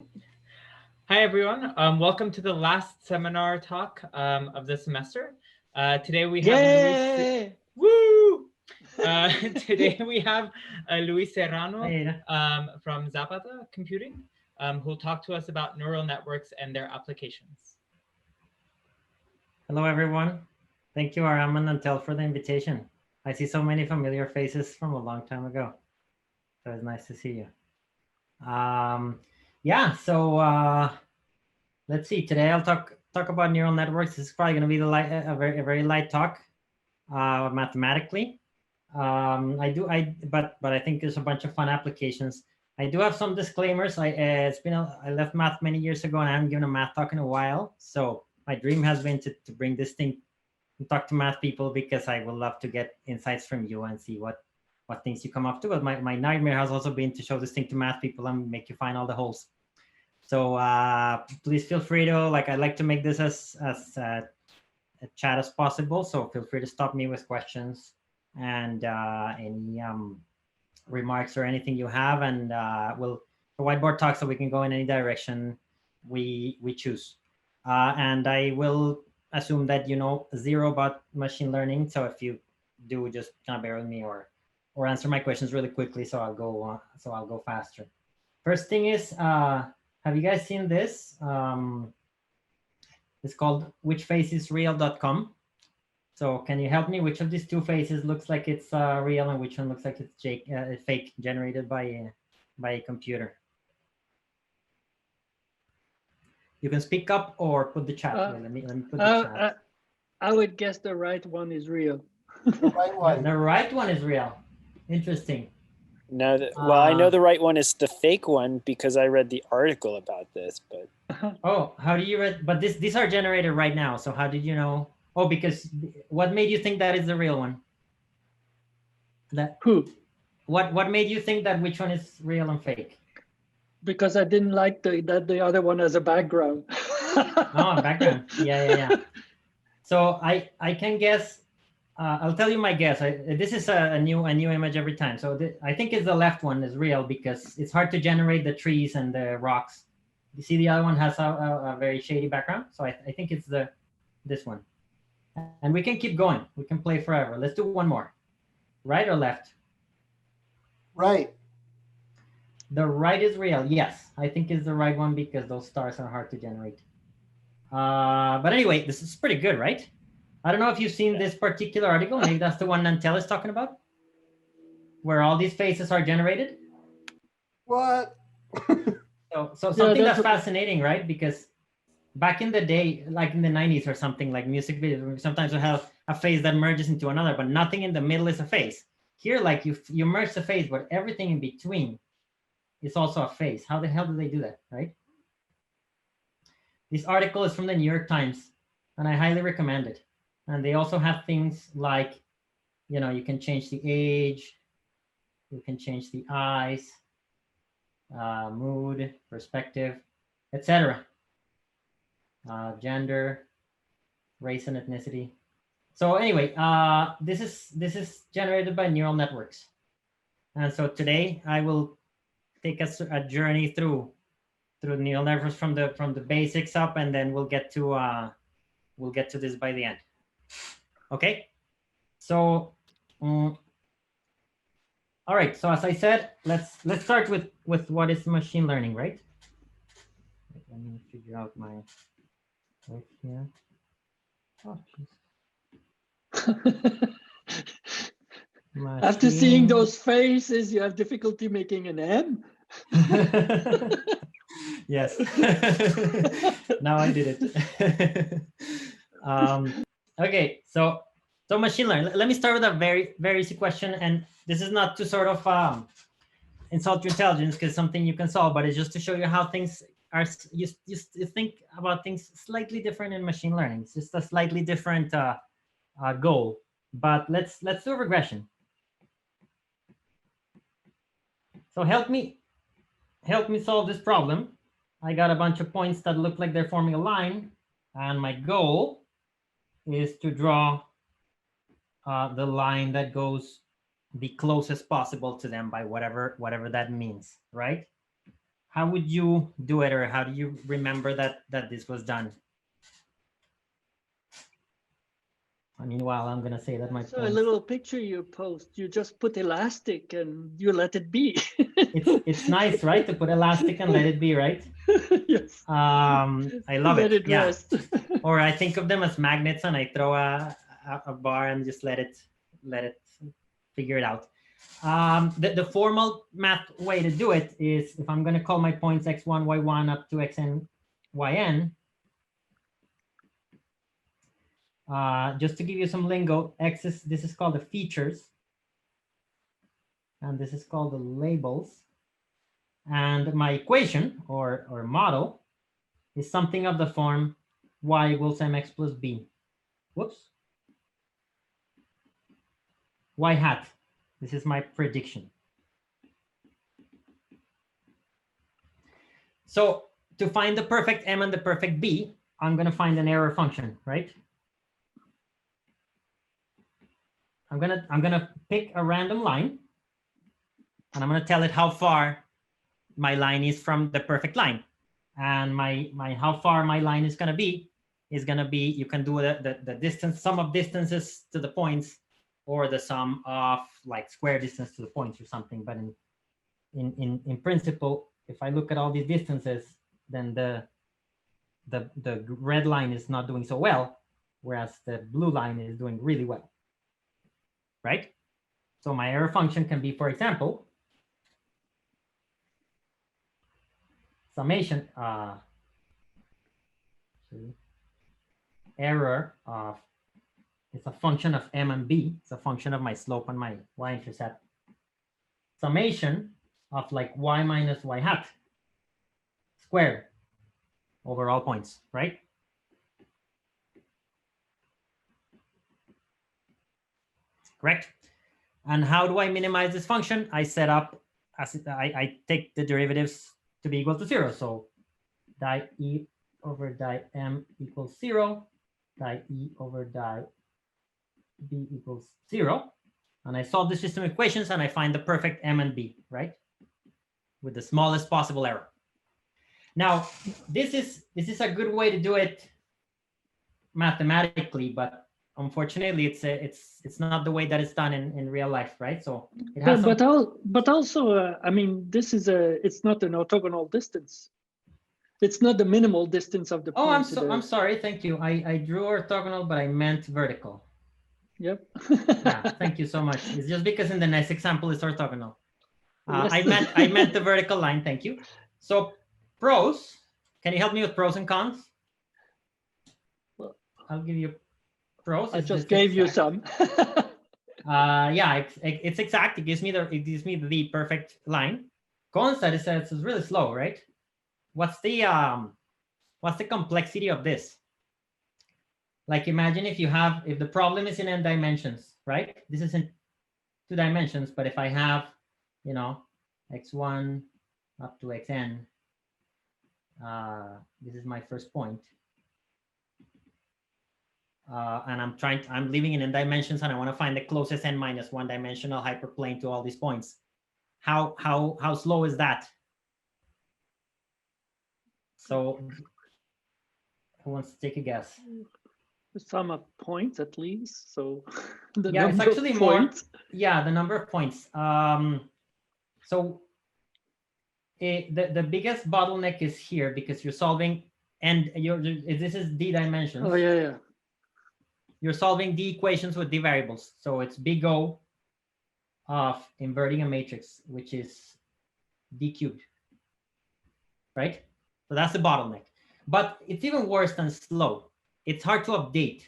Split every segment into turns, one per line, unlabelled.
Hi, everyone. Welcome to the last seminar talk of the semester. Today we have Luis.
Yay!
Woo! Today we have Luis Serrano
Hey,
from Zapata Computing, who'll talk to us about neural networks and their applications.
hello everyone. Thank you, Aram and Antel, for the invitation. I see so many familiar faces from a long time ago, so it's nice to see you. Yeah, so let's see. Today I'll talk about neural networks. This is probably going to be a very light talk, mathematically. But I think there's a bunch of fun applications. I do have some disclaimers. I left math many years ago, and I haven't given a math talk in a while. So my dream has been to bring this thing and talk to math people, because I would love to get insights from you and see what things you come up to. But my nightmare has also been to show this thing to math people and make you find all the holes. So please feel free to, I like to make this as a chat as possible. So feel free to stop me with questions and any remarks or anything you have, and we'll the whiteboard talk so we can go in any direction we choose. And I will assume that you know zero about machine learning. So if you do, just kind of bear with me or answer my questions really quickly. So I'll go faster. First thing is, have you guys seen this? It's called whichfaceisreal.com. So can you help me? Which of these two faces looks like it's real, and which one looks like it's fake, generated by a computer? You can speak up or put the chat. Let me put the chat.
I would guess the right one is real.
The right one.
The right one is real. Interesting.
No, well, I know the right one is the fake one because I read the article about this. But
oh, how do you read? But these are generated right now. So how did you know? Oh, because what made you think that is the real one?
Who?
What made you think that which one is real and fake?
Because I didn't like the other one as a background.
Oh, background. Yeah. So I can guess. I'll tell you my guess. This is a new image every time. So I think it's the left one is real, because it's hard to generate the trees and the rocks. You see, the other one has a very shady background. So I think it's this one. And we can keep going. We can play forever. Let's do one more. Right or left?
Right.
The right is real. Yes, I think it's the right one, because those stars are hard to generate. But anyway, this is pretty good, right? I don't know if you've seen this particular article. Maybe that's the one Nantel is talking about, where all these faces are generated.
What?
So something that's fascinating, right? Because back in the day, like in the 90s or something, like music videos, sometimes you have a face that merges into another, but nothing in the middle is a face. Here, like you merge the face, but everything in between is also a face. How the hell do they do that, right? This article is from the New York Times, and I highly recommend it. And they also have things like, you can change the age, you can change the eyes, mood, perspective, etc. Gender, race, and ethnicity. So anyway, this is generated by neural networks. And so today I will take us a journey through neural networks from the basics up, and then we'll get to this by the end. Okay, so all right. So as I said, let's start with what is machine learning, right? Let me figure out my right here. Oh,
After seeing those faces, you have difficulty making an M?
Yes. Now I did it. Okay, so machine learning. Let me start with a very, very easy question, and this is not to sort of insult your intelligence, because something you can solve, but it's just to show you how things are. You think about things slightly different in machine learning. It's just a slightly different goal. But let's do a regression. So help me solve this problem. I got a bunch of points that look like they're forming a line, and my goal is to draw the line that goes the closest possible to them by whatever that means, right? how would you do it, or how do you remember that this was done? I mean, while I'm gonna say that my
So a
points,
little picture you post, you just put elastic and you let it be.
it's nice, right, to put elastic and let it be, right?
Yes.
I love
Let
it.
it
Yeah.
rest.
Or I think of them as magnets, and I throw a bar and just let it figure it out. The formal math way to do it is, if I'm going to call my points x1, y1 up to xn, yn, just to give you some lingo, this is called the features, and this is called the labels. And my equation or model is something of the form y equals mx plus b. Whoops. Y hat. This is my prediction. So to find the perfect m and the perfect b, I'm going to find an error function, right? I'm gonna pick a random line, and I'm going to tell it how far my line is from the perfect line. And my how far my line is going to be, you can do the distance, sum of distances to the points, or the sum of like square distance to the points or something. But in principle, if I look at all these distances, then the red line is not doing so well, whereas the blue line is doing really well, right? So my error function can be, for example, summation error of, it's a function of m and b. It's a function of my slope and my y-intercept. Summation of like y minus y hat squared over all points, right? Correct. And how do I minimize this function? I set up, I take the derivatives to be equal to 0. So di e over di m equals 0, di e over di b equals 0. And I solve the system equations and I find the perfect m and b, right? With the smallest possible error. Now, this is a good way to do it mathematically, but unfortunately, it's not the way that it's done in real life, right? So it has
but also, I mean, it's not an orthogonal distance. It's not the minimal distance of the point.
Oh, I'm sorry. Thank you. I drew orthogonal, but I meant vertical.
Yep.
Yeah, thank you so much. It's just because in the next example it's orthogonal.
Yes.
I meant the vertical line. Thank you. So pros. Can you help me with pros and cons? I'll give you pros.
I just gave you some.
Yeah, it's exact. It gives me the perfect line. Cons, that it's really slow, right? What's the complexity of this? Like, imagine if the problem is in n dimensions, right? This is in 2 dimensions, but if I have, x1 up to xn, this is my first point. And I'm living in n dimensions, and I want to find the closest n minus 1 dimensional hyperplane to all these points. How slow is that? So who wants to take a guess?
The sum of points, at least. So
yeah, it's actually more. Yeah, the number of points. So the biggest bottleneck is here because you're solving, and this is d dimensions.
Oh yeah.
You're solving d equations with d variables. So it's big O of inverting a matrix, which is d cubed, right? So that's the bottleneck. But it's even worse than slow. It's hard to update.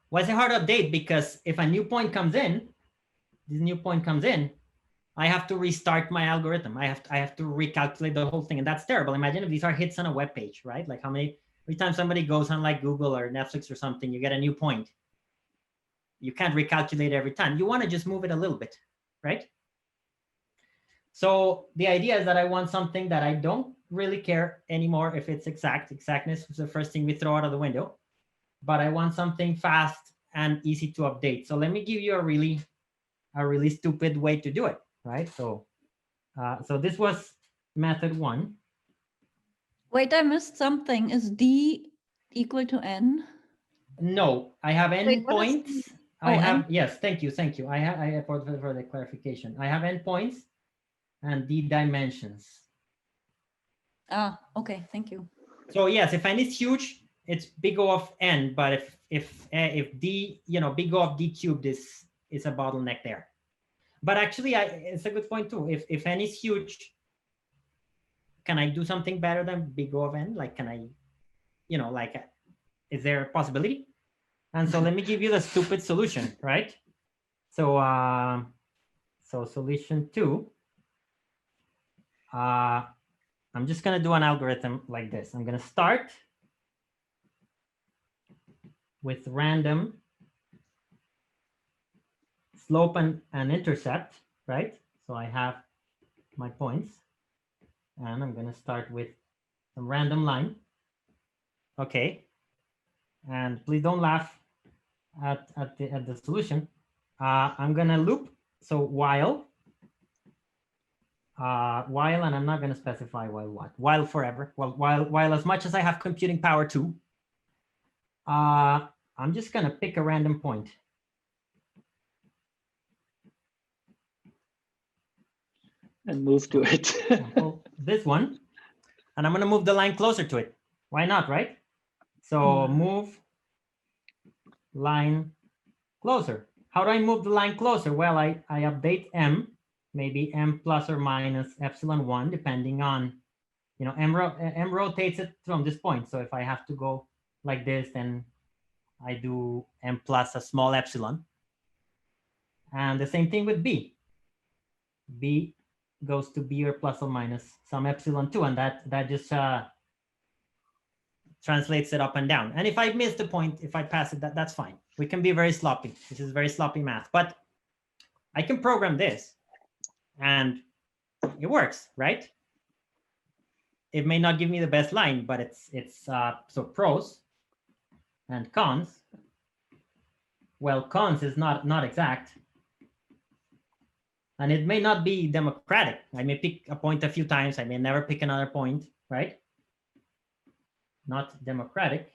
Why is it hard to update? Because if a new point comes in, I have to restart my algorithm. I have to recalculate the whole thing, and that's terrible. Imagine if these are hits on a web page, right? Like every time somebody goes on like Google or Netflix or something, you get a new point. You can't recalculate every time. You want to just move it a little bit, right? So the idea is that I want something that I don't really care anymore if it's exact. Exactness is the first thing we throw out of the window. But I want something fast and easy to update. So let me give you a really a really stupid way to do it, right? So, so this was method 1.
Wait, I missed something. Is D equal to N?
No, I have n
Wait, what is
points.
the-
I
oh,
have,
n?
yes, thank you. I for the clarification. I have n points and D dimensions.
Ah, okay, thank you.
So yes, if n is huge, it's big O of n. But if D, big O of D cubed is a bottleneck there. But actually, it's a good point too. If n is huge, can I do something better than big O of n? Like, can I, is there a possibility? And so let me give you the stupid solution, right? So, so solution 2. I'm just gonna do an algorithm like this. I'm gonna start with random slope and intercept, right? So I have my points, and I'm gonna start with some random line. Okay, and please don't laugh at the solution. I'm gonna loop. So while, and I'm not gonna specify while what. While forever. Well, while as much as I have computing power too. I'm just gonna pick a random point.
And move to it.
Example, this one, and I'm gonna move the line closer to it. Why not, right? So move line closer. How do I move the line closer? Well, I update m, maybe m plus or minus epsilon 1, depending on, m rotates it from this point. So if I have to go like this, then I do m plus a small epsilon. And the same thing with b. B goes to b or plus or minus some epsilon 2, and that just translates it up and down. And if I miss the point, if I pass it, that's fine. We can be very sloppy. This is very sloppy math, but I can program this and it works, right? It may not give me the best line, but it's so pros and cons. Well, cons is not exact. And it may not be democratic. I may pick a point a few times. I may never pick another point, right? Not democratic.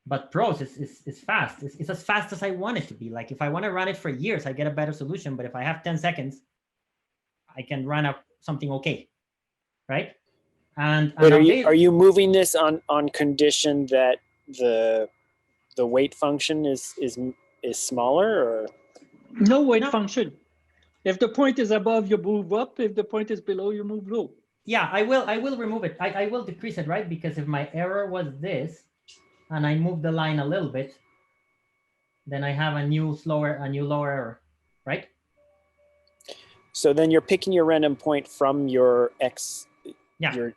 But pros is fast. It's as fast as I want it to be. Like if I want to run it for years, I get a better solution. But if I have 10 seconds, I can run up something okay, right? And
Wait, are you moving this on condition that the weight function is smaller, or?
No weight function. If the point is above, you move up. If the point is below, you move low.
Yeah, I will remove it. I will decrease it, right? Because if my error was this, and I move the line a little bit, then I have a new lower error, right?
So then you're picking your random point from your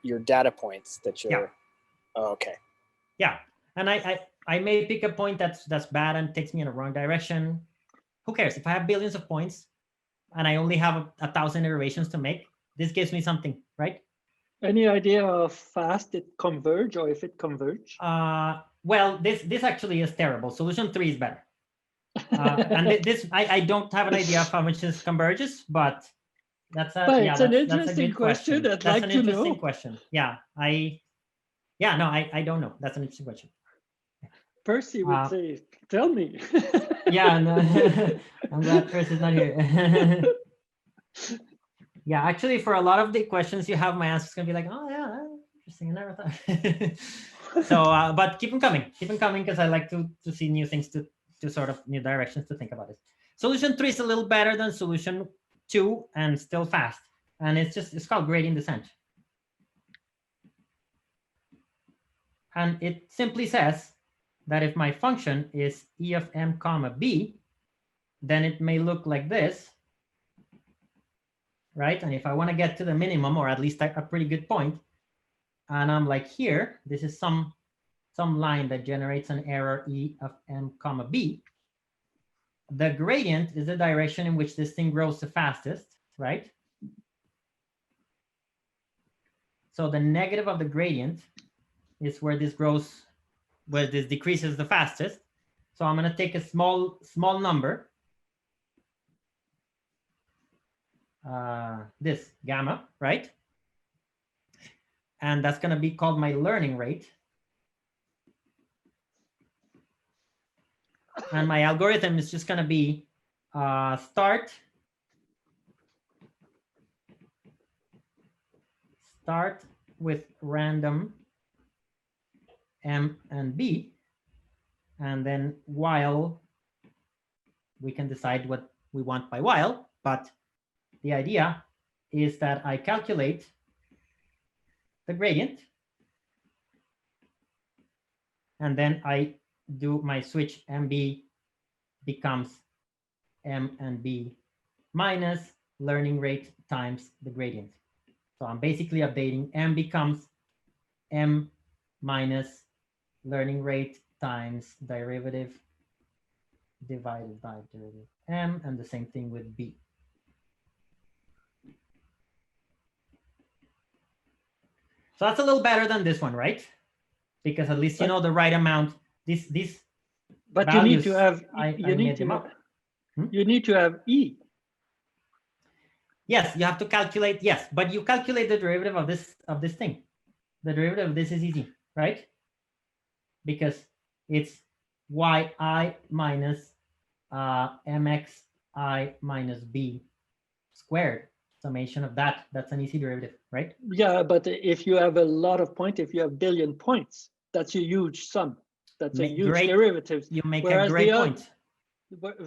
your data points that you're.
Yeah.
Oh, okay.
Yeah, and I may pick a point that's bad and takes me in the wrong direction. Who cares? If I have billions of points and I only have 1,000 iterations to make, this gives me something, right?
Any idea how fast it converge, or if it converge?
Well, this actually is terrible. Solution 3 is better. And this I don't have an idea of how much this converges, but that's a
But it's an interesting question. I'd like to know.
That's an interesting question. Yeah, I don't know. That's an interesting question.
Percy would say, "Tell me."
Yeah, no, I'm glad Percy's not here. Yeah, actually, for a lot of the questions you have, my answer is gonna be like, "Oh yeah, interesting. I never thought." So, but keep them coming, because I like to see new things, to sort of new directions to think about it. Solution 3 is a little better than solution 2 and still fast, and it's called gradient descent, and it simply says that if my function is e of m comma b, then it may look like this, right? And if I want to get to the minimum, or at least a pretty good point, and I'm like here, this is some line that generates an error e of m comma b. The gradient is the direction in which this thing grows the fastest, right? So the negative of the gradient is where this grows, where this decreases the fastest. So So I'm going to take a small number, this gamma, right? And that's going to be called my learning rate. And my algorithm is just going to be start with random M and B, and then while we can decide what we want by while, but the idea is that I calculate the gradient, and then I do my switch MB becomes M and B minus learning rate times the gradient. So I'm basically updating M becomes M minus learning rate times derivative divided by derivative M, and the same thing with B. So that's a little better than this one, right? Because at least you know the right amount. This
But
values,
you need to have
you
need to have E.
Yes, you have to calculate. Yes, but you calculate the derivative of this thing. The derivative of this is easy, right? Because it's yi minus mxi minus b squared. Summation of that. That's an easy derivative, right?
Yeah, but if you have a lot of points, if you have billion points, that's a huge sum. That's a huge derivative.
You make
Whereas
a great point.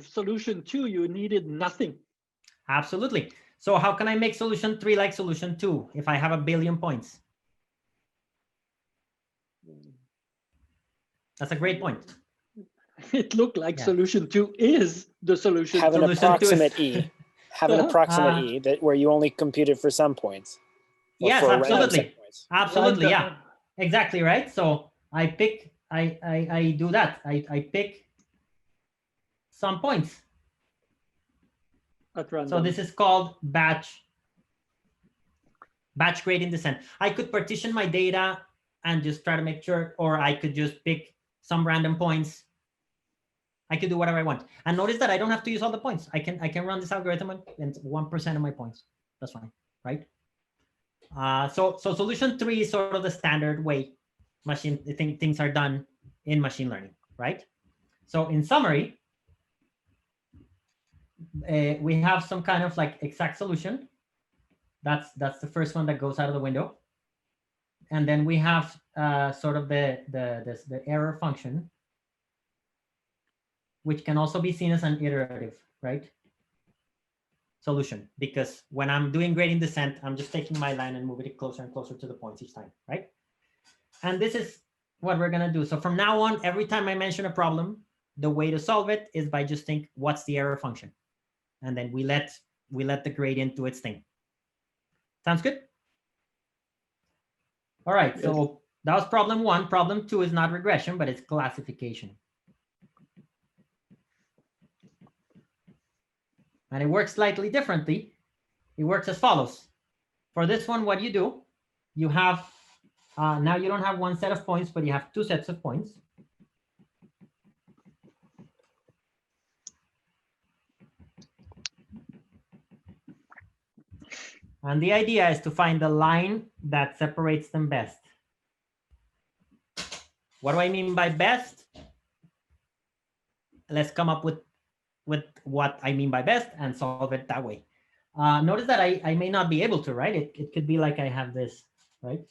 Solution 2, you needed nothing.
Absolutely. So how can I make solution 3 like solution 2 if I have a billion points? That's a great point.
It looked like solution 2 is the solution.
Have an
Solution
approximate E. Have an approximate E that where you only computed for some points.
Yes,
for a random
absolutely.
set points.
Absolutely, yeah. Exactly, right? So I pick, I do that. I pick some points.
At random.
So this is called batch gradient descent. I could partition my data and just try to make sure, or I could just pick some random points. I could do whatever I want. And notice that I don't have to use all the points. I can run this algorithm and 1% of my points. That's fine, right? So solution 3 is sort of the standard way things are done in machine learning, right? So in summary, we have some kind of like exact solution. That's the first one that goes out of the window. And then we have sort of the error function, which can also be seen as an iterative, right? Solution, because when I'm doing gradient descent, I'm just taking my line and moving it closer and closer to the points each time, right? And this is what we're gonna do. So from now on, every time I mention a problem, the way to solve it is by just think, what's the error function? And then we let the gradient do its thing. Sounds good? All right, so that was problem 1. Problem 2 is not regression, but it's classification. And it works slightly differently. It works as follows. For this one, what you do, you have, now you don't have one set of points, but you have 2 sets of points. And the idea is to find the line that separates them best. What do I mean by best? Let's come up with what I mean by best and solve it that way. Notice that I may not be able to, right? It could be like I have this, right?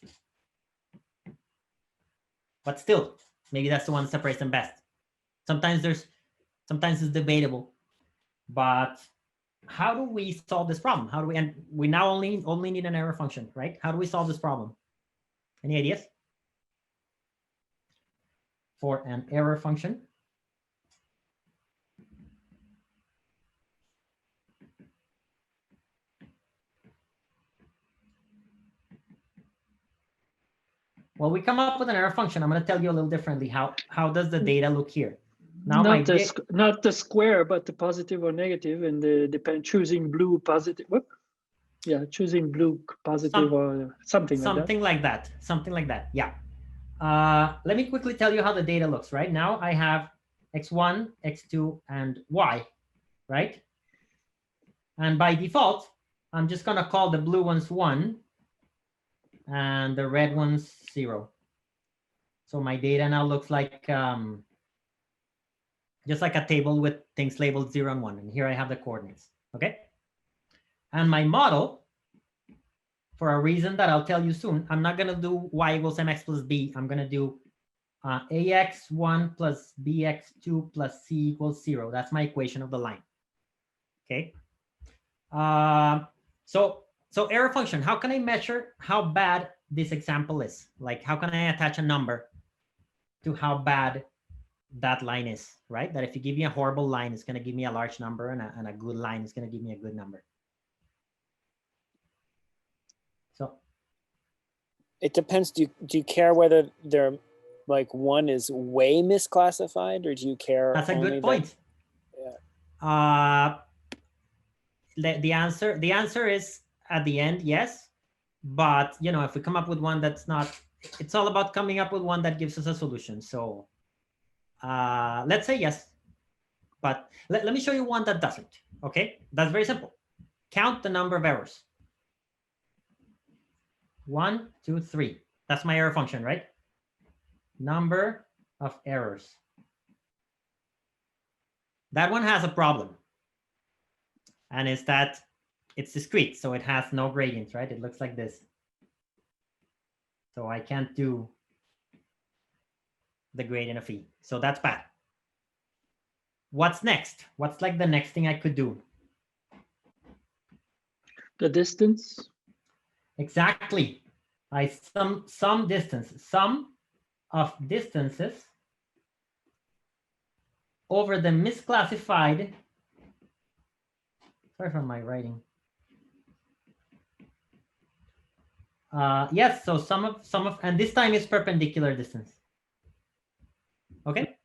But still, maybe that's the one that separates them best. Sometimes it's debatable, but how do we solve this problem? How do we, and we now only need an error function, right? How do we solve this problem? Any ideas? For an error function. Well, we come up with an error function. I'm going to tell you a little differently. How does the data look here? Now
not the square, but the positive or negative, and the choosing blue positive. Whoop. Yeah, choosing blue positive or something like that.
Something like that. Yeah. Let me quickly tell you how the data looks. Right now, I have x1, x2, and y, right? And by default, I'm just going to call the blue ones 1 and the red ones 0. So my data now looks like just like a table with things labeled 0 and 1. And here I have the coordinates, okay? And my model, for a reason that I'll tell you soon, I'm not going to do y equals mx plus b. I'm going to do ax1 plus bx2 plus c equals 0. That's my equation of the line, okay? So error function, how can I measure how bad this example is? Like, how can I attach a number to how bad that line is, right? That if you give me a horrible line, it's going to give me a large number, and a good line is going to give me a good number. So
it depends. Do you care whether they're like one is way misclassified, or do you care?
That's a good point.
Yeah.
The answer is at the end, yes. But you know, if we come up with one that's not, it's all about coming up with one that gives us a solution. So let's say yes. But let me show you one that doesn't. Okay, that's very simple. Count the number of errors. 1, 2, 3. That's my error function, right? Number of errors. That one has a problem. And it's that it's discrete, so it has no gradients, right? It looks like this. So I can't do the gradient of E. So that's bad. What's next? What's like the next thing I could do?
The distance.
Exactly. I sum distance. Sum of distances over the misclassified. Sorry for my writing. Yes, so sum of, and this time is perpendicular distance. Okay.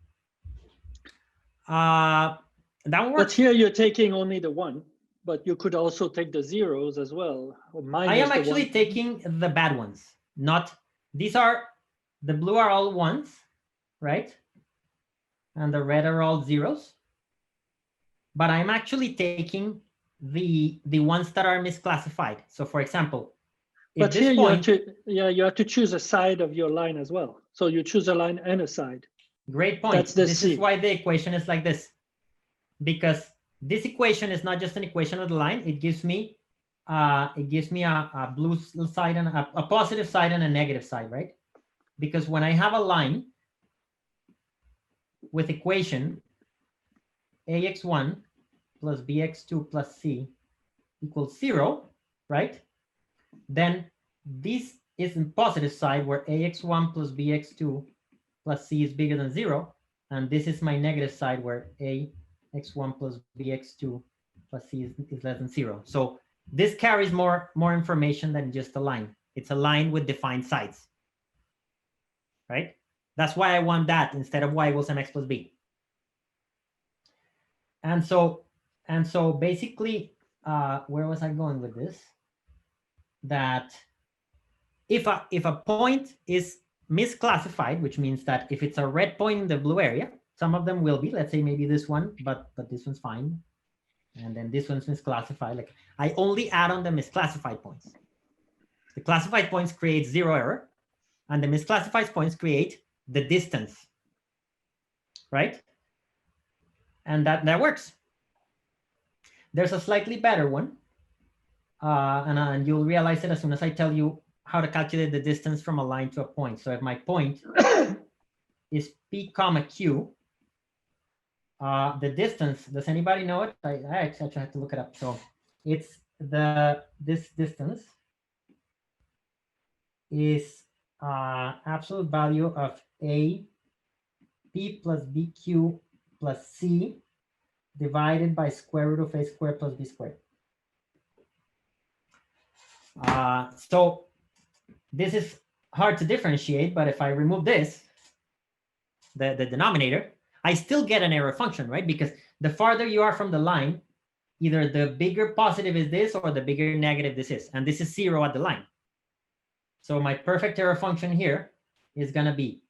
That one works.
But here you're taking only the 1, but you could also take the zeros as well. Or minus
I am
the
actually
1.
taking the bad ones. Not, these are, the blue are all 1s, right? And the red are all 0s. But I'm actually taking the ones that are misclassified. So for example,
but here you have to choose a side of your line as well. So you choose a line and a side.
Great point.
That's the
This
C.
is why the equation is like this. Because this equation is not just an equation of the line. It gives me a blue side and a positive side and a negative side, right? Because when I have a line with equation ax1 plus bx2 plus c equals 0, right? Then this is in positive side where ax1 plus bx2 plus c is bigger than 0. And this is my negative side where ax1 plus bx2 plus c is less than 0. So this carries more information than just a line. It's a line with defined sides, right? That's why I want that instead of y equals mx plus b. And so basically, where was I going with this? That if a point is misclassified, which means that if it's a red point in the blue area, some of them will be, let's say maybe this one, but this one's fine. And then this one's misclassified. Like I only add on the misclassified points. The classified points create 0 error, and the misclassified points create the distance, right? And that works. There's a slightly better one, and you'll realize it as soon as I tell you how to calculate the distance from a line to a point. So if my point is P comma Q, the distance, does anybody know it? I actually had to look it up. So it's this distance is absolute value of A P plus BQ plus C divided by square root of A squared plus B squared. So this is hard to differentiate, but if I remove this, the denominator, I still get an error function, right? Because the farther you are from the line, either the bigger positive is this or the bigger negative this is. And this is 0 at the line. So my perfect error function here is going to be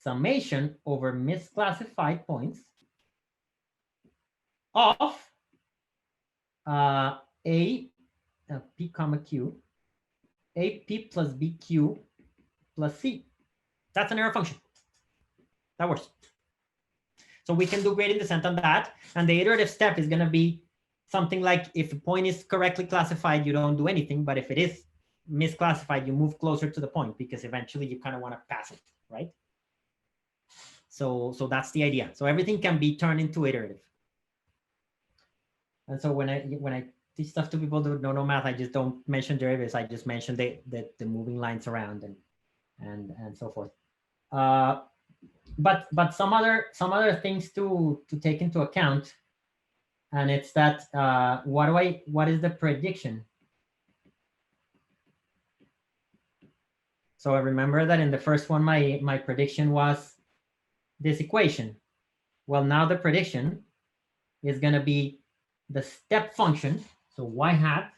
summation over misclassified points of P comma Q, AP plus BQ plus C. That's an error function. That works. So we can do gradient descent on that. And the iterative step is going to be something like, if a point is correctly classified, you don't do anything. But if it is misclassified, you move closer to the point, because eventually you kind of want to pass it, right? So that's the idea. So everything can be turned into iterative. And so when I teach stuff to people who don't know math, I just don't mention derivatives. I just mention the moving lines around and so forth. But some other things to take into account, and it's that what is the prediction? So I remember that in the first one, my prediction was this equation. Well, now the prediction is going to be the step function. So y hat,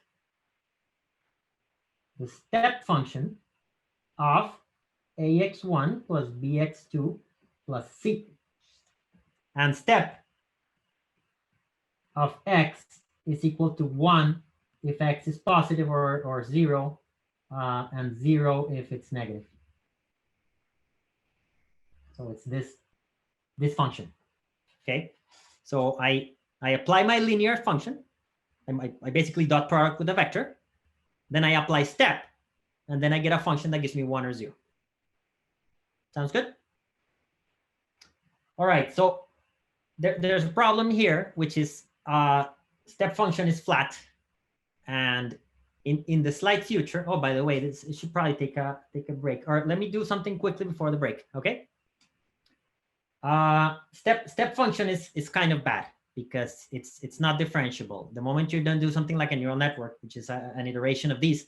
the step function of ax1 plus bx2 plus c, and step of x is equal to 1 if x is positive or 0, and 0 if it's negative. So it's this function. Okay, so I apply my linear function. I basically dot product with a vector. Then I apply step, and then I get a function that gives me 1 or 0. Sounds good? All right, so there's a problem here, which is step function is flat. And in the slight future, oh, by the way, it should probably take a break. Or let me do something quickly before the break, okay? Step function is kind of bad, because it's not differentiable. The moment you're done do something like a neural network, which is an iteration of these,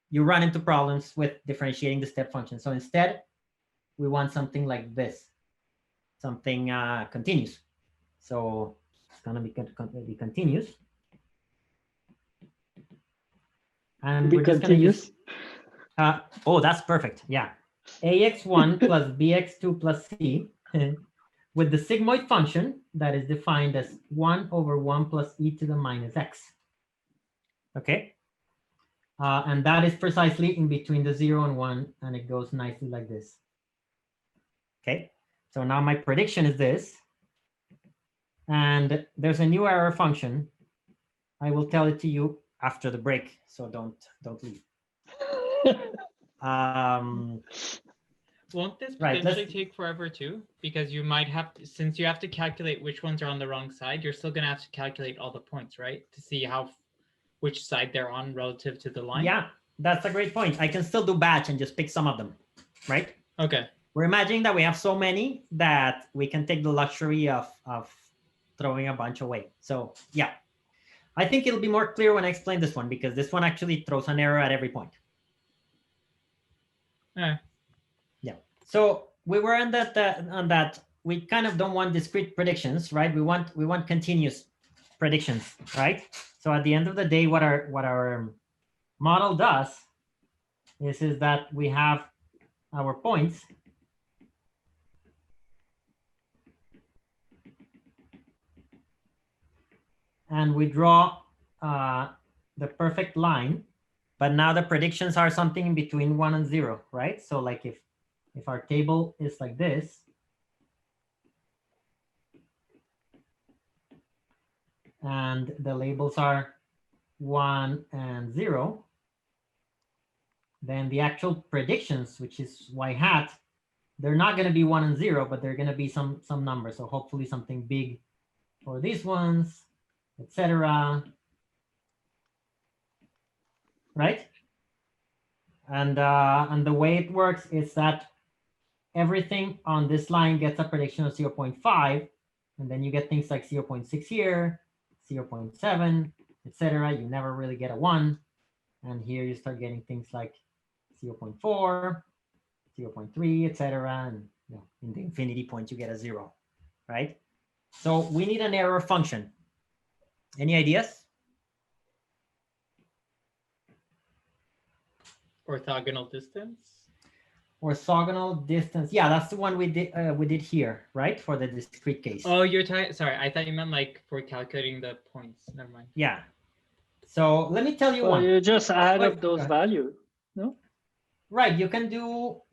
you run into problems with differentiating the step function. So instead, we want something like this, something continuous. So it's going to be continuous. And we're just going to use, oh, that's perfect. Yeah. AX1 plus BX2 plus C with the sigmoid function that is defined as 1 over 1 plus e to the minus x. Okay. And that is precisely in between the 0 and 1, and it goes nicely like this. Okay. So now my prediction is this. And there's a new error function. I will tell it to you after the break, so don't leave.
Won't this potentially take forever too? Because you might have to, since you have to calculate which ones are on the wrong side, you're still going to have to calculate all the points, right? To see which side they're on relative to the line.
Yeah, that's a great point. I can still do batch and just pick some of them, right?
Okay.
We're imagining that we have so many that we can take the luxury of throwing a bunch away. So yeah, I think it'll be more clear when I explain this one, because this one actually throws an error at every point. Yeah. So we were on that we kind of don't want discrete predictions, right? We want continuous predictions, right? So at the end of the day, what our model does is that we have our points, and we draw the perfect line, but now the predictions are something in between 1 and 0, right? So like if our table is like this, and the labels are 1 and 0, then the actual predictions, which is y hat, they're not going to be 1 and 0, but they're going to be some number. So hopefully something big for these ones, etc. Right? And the way it works is that everything on this line gets a prediction of 0.5, and then you get things like 0.6 here, 0.7, etc. You never really get a 1. And here you start getting things like 0.4, 0.3, etc. And in the infinity point, you get a 0, right? So we need an error function. Any ideas?
Orthogonal distance?
orthogonal distance. Yeah, that's the one we did here, right? For the discrete case.
Oh, you're talking. Sorry, I thought you meant like for calculating the points. Never mind.
Yeah. So let me tell you
Well,
one.
you just add
Wait,
up those
go ahead.
values, no?
Right. You can do,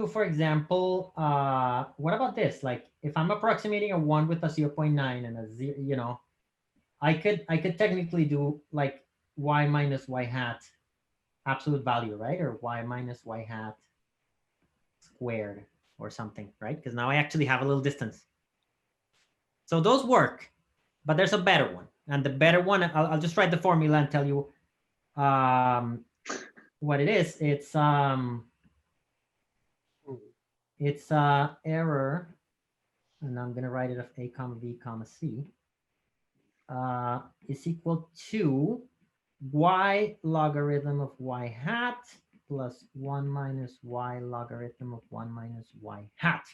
for example, what about this? Like if I'm approximating a 1 with a 0.9 and a 0, you know, I could technically do like y minus y hat absolute value, right? Or y minus y hat squared or something, right? Because now I actually have a little distance. So those work, but there's a better one. And the better one, I'll just write the formula and tell you what it is. It's error, and I'm going to write it of a comma b comma c is equal to y logarithm of y hat plus 1 minus y logarithm of 1 minus y hat.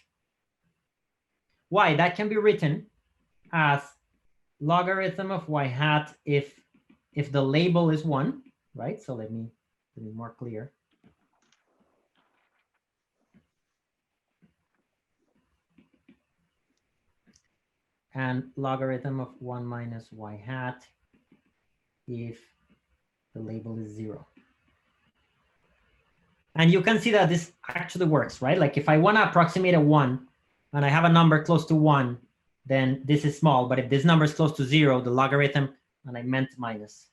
Why? That can be written as logarithm of y hat if the label is 1, right? So let me be more clear. And logarithm of 1 minus y hat if the label is 0. And you can see that this actually works, right? Like if I want to approximate a 1 and I have a number close to 1, then this is small. But if this number is close to 0, the logarithm, and I meant minus,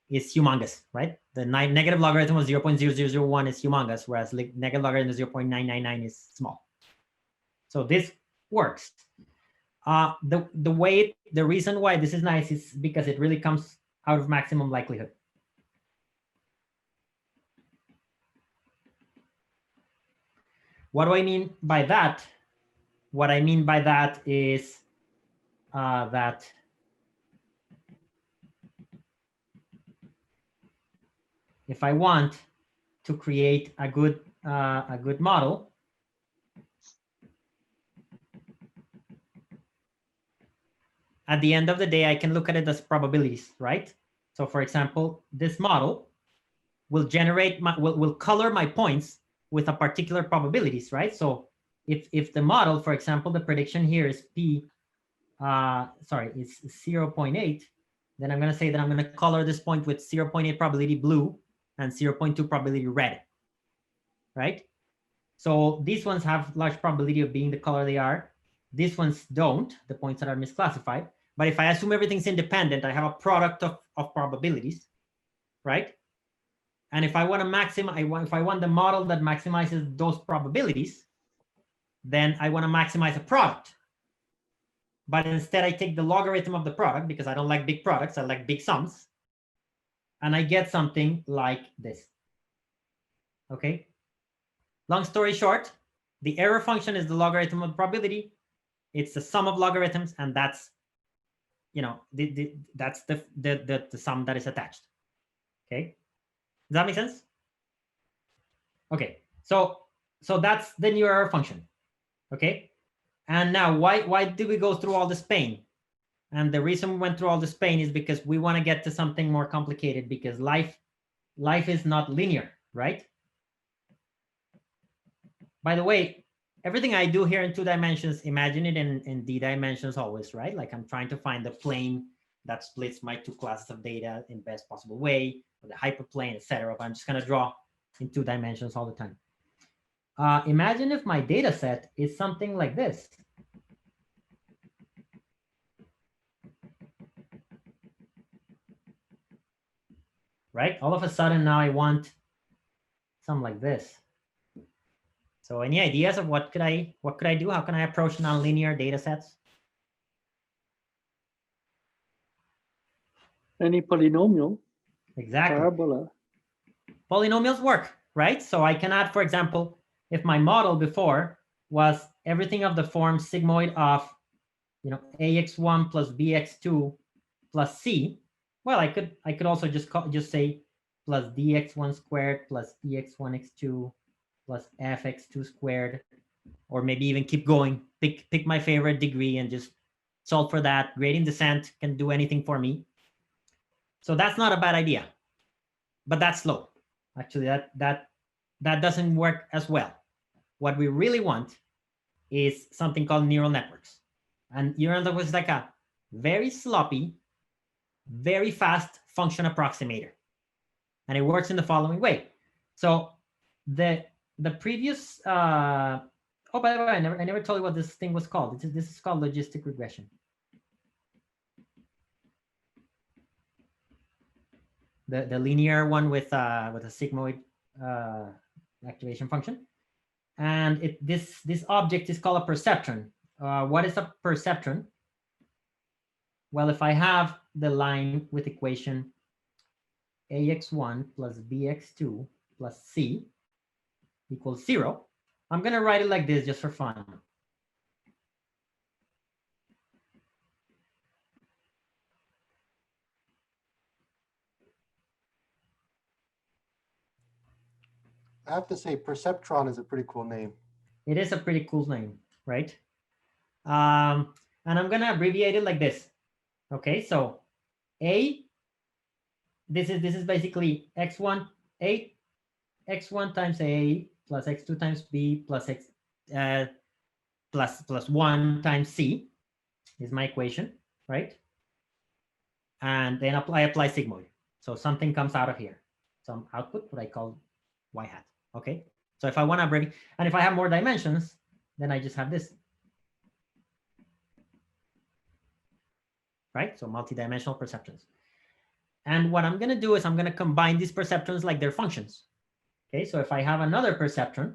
is humongous, right? The negative logarithm of 0.0001 is humongous, whereas negative logarithm of 0.999 is small. So this works. The reason why this is nice is because it really comes out of maximum likelihood. What do I mean by that? What I mean by that is that if I want to create a good model, at the end of the day, I can look at it as probabilities, right? So for example, this model will generate will color my points with a particular probabilities, right? So if the model, for example, the prediction here is is 0.8, then I'm going to say that I'm going to color this point with 0.8 probability blue and 0.2 probability red, right? So these ones have large probability of being the color they are. These ones don't, the points that are misclassified. But if I assume everything's independent, I have a product of probabilities, right? And if I want to maximize, if I want the model that maximizes those probabilities, then I want to maximize a product. But instead, I take the logarithm of the product because I don't like big products. I like big sums. And I get something like this. Okay. Long story short, the error function is the logarithm of probability. It's the sum of logarithms, and that's, you know, that's the sum that is attached. Okay. Does that make sense? Okay. So that's the new error function. Okay. And now why did we go through all this pain? And the reason we went through all this pain is because we want to get to something more complicated, because life is not linear, right? By the way, everything I do here in 2 dimensions, imagine it in D dimensions always, right? Like I'm trying to find the plane that splits my 2 classes of data in best possible way, or the hyperplane, etc. But I'm just going to draw in 2 dimensions all the time. Imagine if my data set is something like this. Right? All of a sudden now I want something like this. So any ideas of what could I do? How can I approach nonlinear data sets?
Any polynomial.
Exactly.
Parabola.
Polynomials work, right? So I can add, for example, if my model before was everything of the form sigmoid of, you know, ax1 plus bx2 plus c, well, I could also just say plus dx1 squared plus dx1x2 plus fx2 squared, or maybe even keep going, pick my favorite degree and just solve for that. Gradient descent can do anything for me. So that's not a bad idea, but that's slow. Actually, that doesn't work as well. what we really want is something called neural networks. And neural networks is like a very sloppy, very fast function approximator. And it works in the following way. So the previous, oh, by the way, I never told you what this thing was called. This is called logistic regression. The linear one with a sigmoid activation function. And this object is called a perceptron. What is a perceptron? Well, if I have the line with equation ax1 plus bx2 plus c equals 0, I'm going to write it like this just for fun.
I have to say, Perceptron is a pretty cool name.
It is a pretty cool name, right? And I'm going to abbreviate it like this. Okay, so A, this is basically x1, x1 times A plus x2 times B plus x plus 1 times C is my equation, right? And then I apply sigmoid. So something comes out of here. Some output, what I call y hat. Okay, so if I want to abbreviate, and if I have more dimensions, then I just have this. Right, so multidimensional perceptrons. And what I'm going to do is I'm going to combine these perceptrons like their functions. Okay, so if I have another perceptron,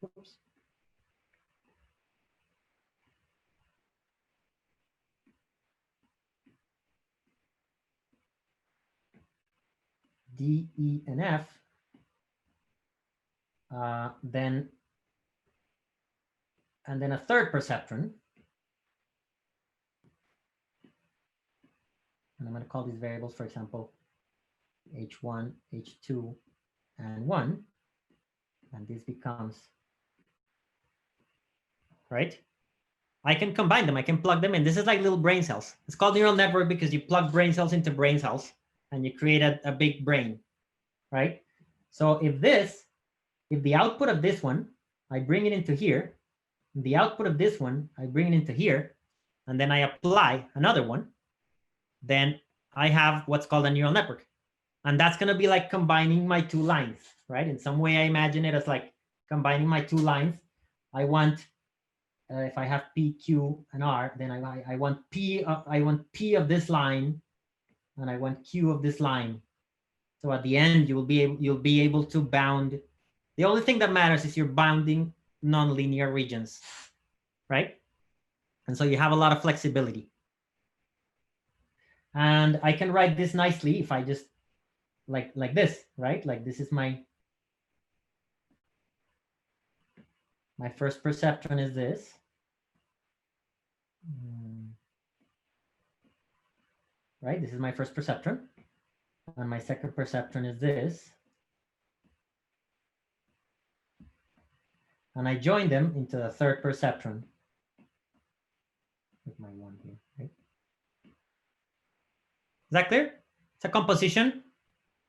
oops. D, E, and F, then a third perceptron. And I'm going to call these variables, for example, H1, H2, and 1. And this becomes, right? I can combine them. I can plug them in. This is like little brain cells. It's called neural network because you plug brain cells into brain cells and you create a big brain, right? So if the output of this one, I bring it into here, the output of this one, I bring it into here, and then I apply another one, then I have what's called a neural network. And that's going to be like combining my two lines, right? In some way, I imagine it as like combining my two lines. I want, if I have P, Q, and R, then I want P of this line, and I want Q of this line. So at the end, you'll be able to bound. The only thing that matters is you're bounding nonlinear regions, right? And so you have a lot of flexibility. And I can write this nicely if I just like this, right? Like this is my first perceptron is this. Right, this is my first perceptron. And my second perceptron is this. And I join them into the third perceptron with my 1 here, right? Is that clear? It's a composition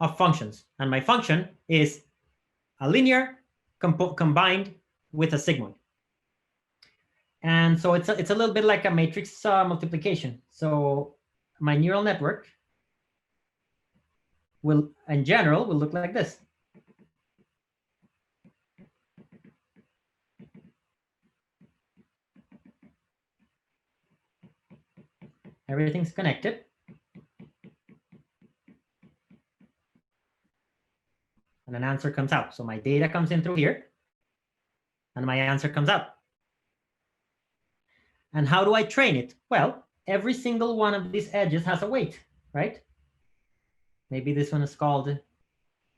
of functions. And my function is a linear combined with a sigmoid. And so it's a little bit like a matrix multiplication. So my neural network will, in general, will look like this. Everything's connected. And an answer comes out. So my data comes in through here, and my answer comes out. And how do I train it? Well, every single one of these edges has a weight, right? Maybe this one is called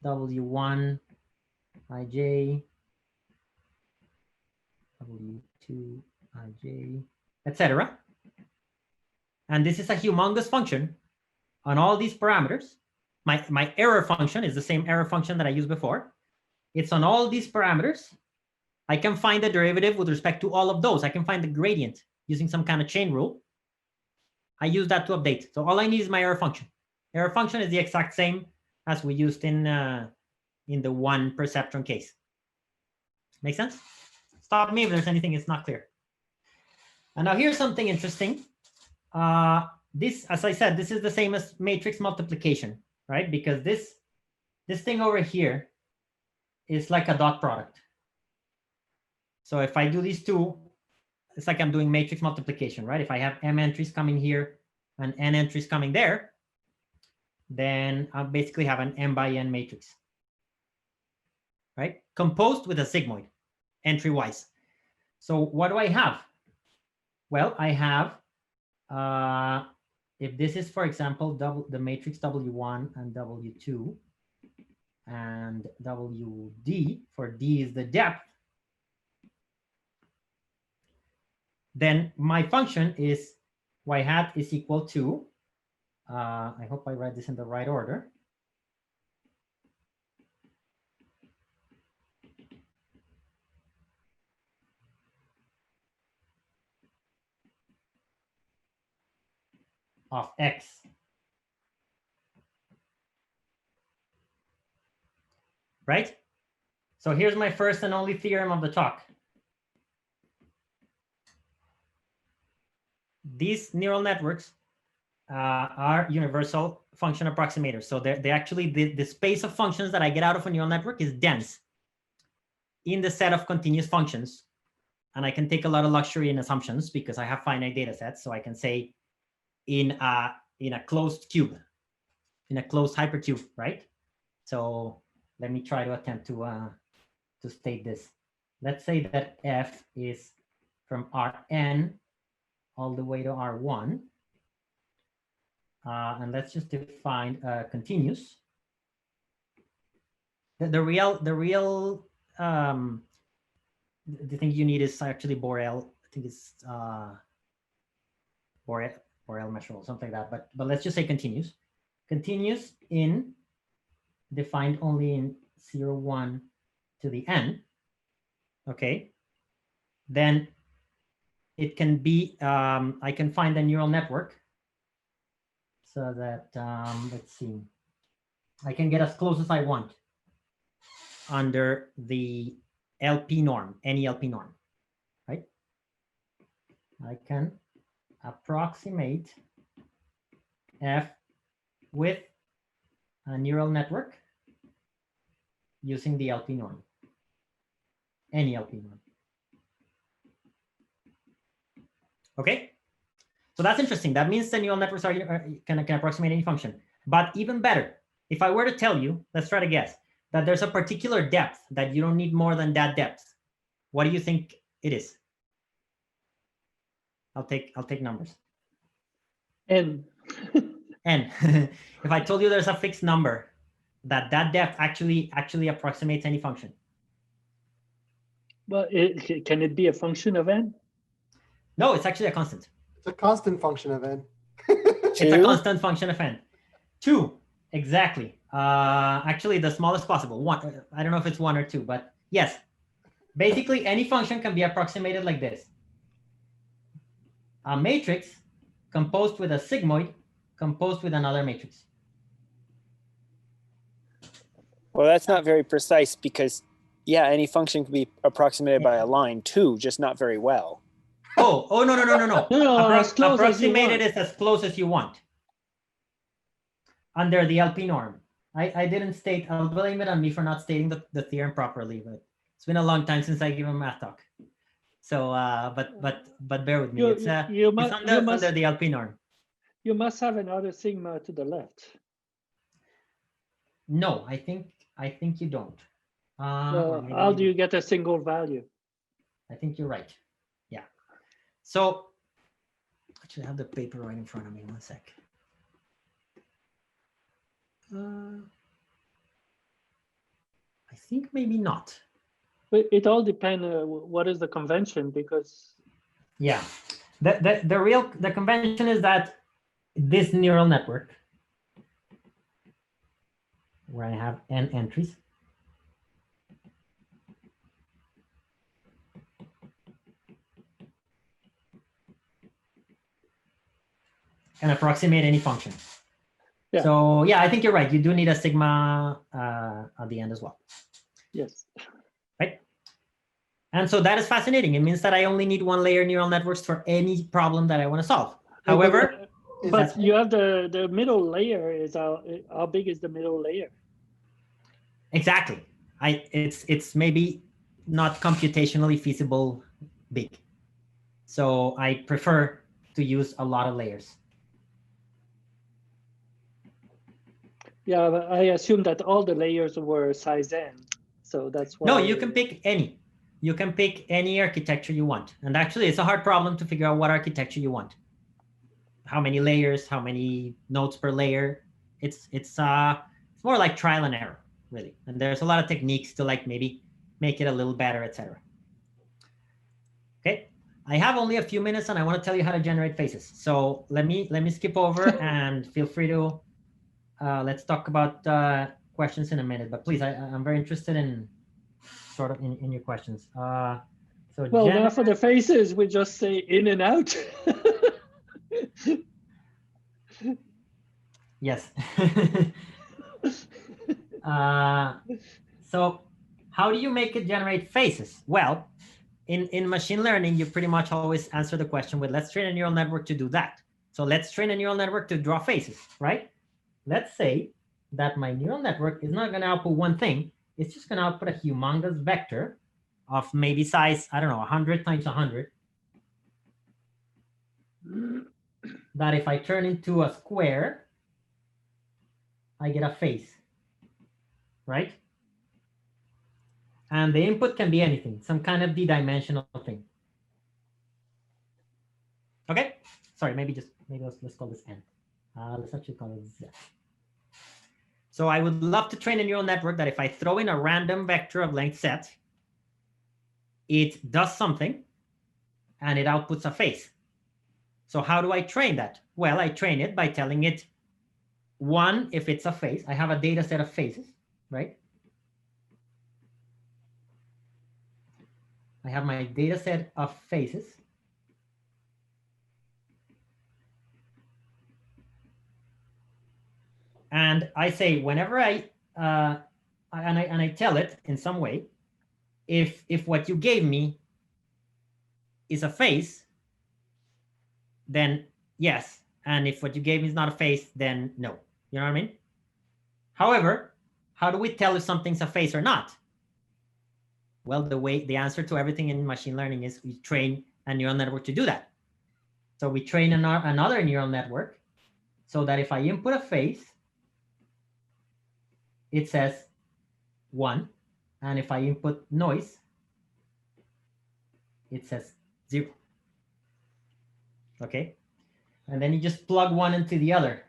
W1 ij, W2 ij, etc. And this is a humongous function on all these parameters. My error function is the same error function that I used before. It's on all these parameters. I can find the derivative with respect to all of those. I can find the gradient using some kind of chain rule. I use that to update. So all I need is my error function. Error function is the exact same as we used in the one perceptron case. Make sense? Stop me if there's anything that's not clear. And now here's something interesting. This, as I said, this is the same as matrix multiplication, right? Because this thing over here is like a dot product. So if I do these two, it's like I'm doing matrix multiplication, right? If I have m entries coming here and n entries coming there, then I basically have an m by n matrix, right? Composed with a sigmoid, entry-wise. So what do I have? Well, I have, if this is, for example, the matrix W1 and W2, and WD, for D is the depth, then my function is y hat is equal to, I hope I read this in the right order. Of x. Right? So here's my first and only theorem of the talk. These neural networks are universal function approximators. So they actually, the space of functions that I get out of a neural network is dense in the set of continuous functions. And I can take a lot of luxury in assumptions because I have finite data sets. So I can say in a closed cube, in a closed hypercube, right? So let me try to attempt to state this. Let's say that f is from Rn all the way to R1. And let's just define continuous. The thing you need is actually Borel. I think it's Borel measurable, something like that. But let's just say continuous. Continuous in defined only in 0, 1 to the n. Okay. Then it can be, I can find a neural network so that, let's see, I can get as close as I want under the LP norm, any LP norm, right? I can approximate f with a neural network using the LP norm, any LP norm. Okay, so that's interesting. That means the neural networks can approximate any function. But even better, if I were to tell you, let's try to guess, that there's a particular depth that you don't need more than that depth, what do you think it is? I'll take numbers.
N.
N. If I told you there's a fixed number that depth actually approximates any function.
Well, can it be a function of n?
No, it's actually a constant.
It's a constant function of n.
It's a constant function of n. 2, exactly. Actually, the smallest possible. 1. I don't know if it's 1 or 2, but yes. Basically, any function can be approximated like this. A matrix composed with a sigmoid composed with another matrix.
Well, that's not very precise because, yeah, any function can be approximated by a line too, just not very well.
Oh, no.
No, as close as you
Approximated
want.
is as close as you want under the LP norm. I didn't state, I'll blame it on me for not stating the theorem properly, but it's been a long time since I gave a math talk. So, but bear with me. It's under the LP norm.
You must have another sigma to the left.
No, I think you don't.
How do you get a single value?
I think you're right. Yeah. So actually, I have the paper right in front of me. 1 sec. I think maybe not.
But it all depends. What is the convention? Because
yeah, the convention is that this neural network, where I have n entries, can approximate any function.
Yeah.
So yeah, I think you're right. You do need a sigma at the end as well.
Yes.
Right. And so that is fascinating. It means that I only need one layer neural networks for any problem that I want to solve. However,
but you have the middle layer is how big is the middle layer?
Exactly. It's maybe not computationally feasible big. So I prefer to use a lot of layers.
Yeah, but I assume that all the layers were size n. So that's why.
No, you can pick any. You can pick any architecture you want. And actually, it's a hard problem to figure out what architecture you want. How many layers, how many nodes per layer. It's more like trial and error, really. And there's a lot of techniques to like maybe make it a little better, etc. Okay, I have only a few minutes and I want to tell you how to generate faces. So let me skip over and feel free to let's talk about questions in a minute. But please, I'm very interested in sort of in your questions. So
well, now for the faces, we just say in and out.
Yes. So how do you make it generate faces? Well, in machine learning, you pretty much always answer the question with, let's train a neural network to do that. So let's train a neural network to draw faces, right? Let's say that my neural network is not going to output one thing. It's just going to output a humongous vector of maybe size, I don't know, 100 times 100. That if I turn into a square, I get a face, right? And the input can be anything, some kind of d-dimensional thing. Okay, sorry, maybe let's call this n. Let's actually call it z. So I would love to train a neural network that if I throw in a random vector of length z, it does something and it outputs a face. So how do I train that? Well, I train it by telling it, one, if it's a face. I have a data set of faces, right? I have my data set of faces. And I say, whenever I tell it in some way, if what you gave me is a face, then yes. And if what you gave me is not a face, then no. You know what I mean? However, how do we tell if something's a face or not? Well, the answer to everything in machine learning is we train a neural network to do that. So we train another neural network so that if I input a face, it says 1. And if I input noise, it says 0. Okay. And then you just plug one into the other.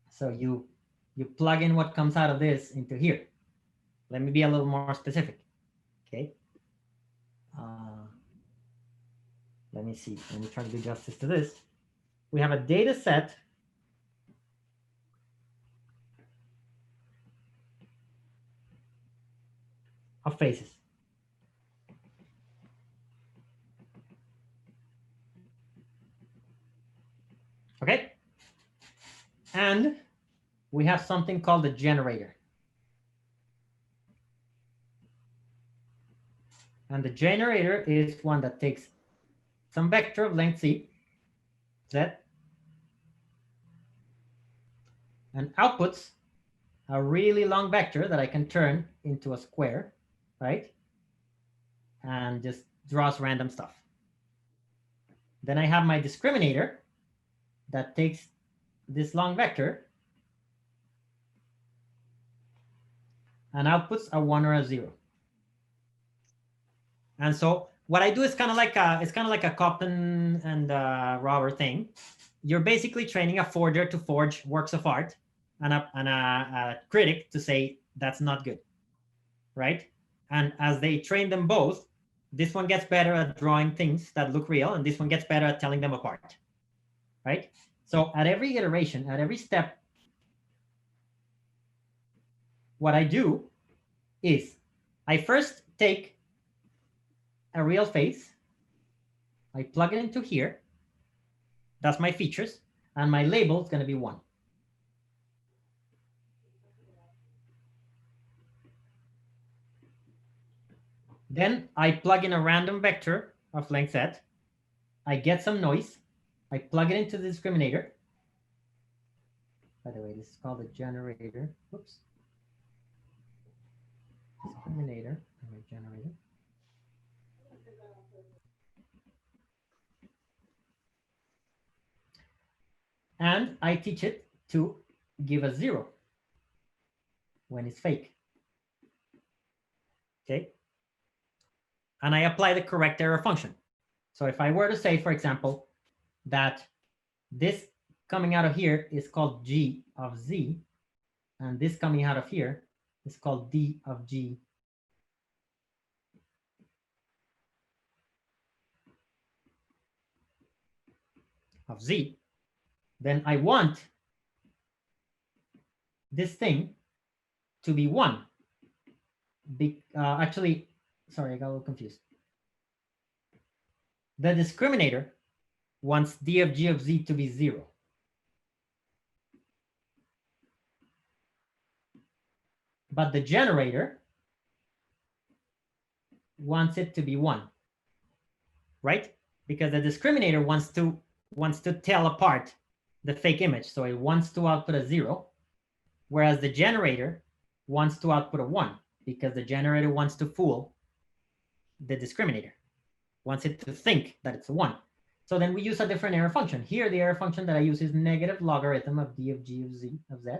So you plug in what comes out of this into here. Let me be a little more specific. Okay. Let me see. Let me try to do justice to this. We have a data set of faces. Okay. And we have something called the generator. And the generator is one that takes some vector of length z, and outputs a really long vector that I can turn into a square, right? And just draws random stuff. Then I have my discriminator that takes this long vector and outputs a 1 or a 0. And so what I do is kind of like a cop and robber thing. You're basically training a forger to forge works of art and a critic to say that's not good, right? And as they train them both, this one gets better at drawing things that look real, and this one gets better at telling them apart, right? So at every iteration, at every step, what I do is I first take a real face, I plug it into here, that's my features, and my label is going to be 1. Then I plug in a random vector of length z. I get some noise. I plug it into the discriminator. By the way, this is called a generator. Whoops. Discriminator, generator. And I teach it to give a 0 when it's fake. Okay. And I apply the correct error function. So if I were to say, for example, that this coming out of here is called G of Z, and this coming out of here is called D of G of Z, then I want this thing to be 1. Actually, sorry, I got a little confused. The discriminator wants D of G of Z to be 0. But the generator wants it to be 1, right? Because the discriminator wants to tell apart the fake image. So it wants to output a 0, whereas the generator wants to output a 1, because the generator wants to fool the discriminator, wants it to think that it's a 1. So then we use a different error function. Here, the error function that I use is negative logarithm of D of G of Z of Z.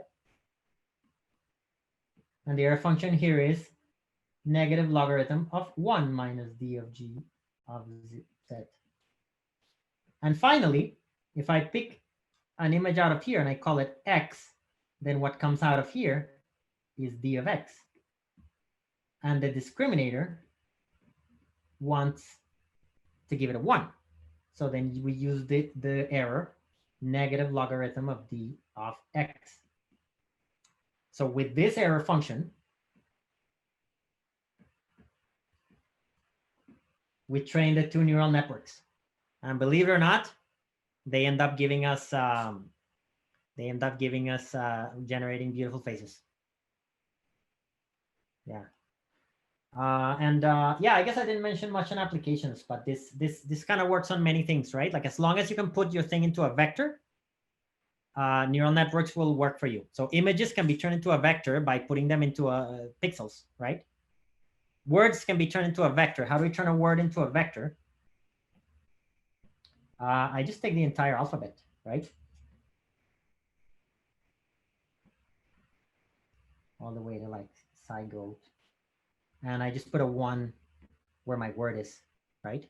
And the error function here is negative logarithm of 1 minus D of G of Z. And finally, if I pick an image out of here and I call it X, then what comes out of here is D of X. And the discriminator wants to give it a 1. So then we use the error negative logarithm of D of X. So with this error function, we train the 2 neural networks. And believe it or not, they end up giving us generating beautiful faces. Yeah. Yeah, I guess I didn't mention much on applications, but this kind of works on many things, right? Like as long as you can put your thing into a vector, neural networks will work for you. So images can be turned into a vector by putting them into pixels, right? Words can be turned into a vector. How do we turn a word into a vector? I just take the entire alphabet, right? All the way to like zygote. And I just put a 1 where my word is, right?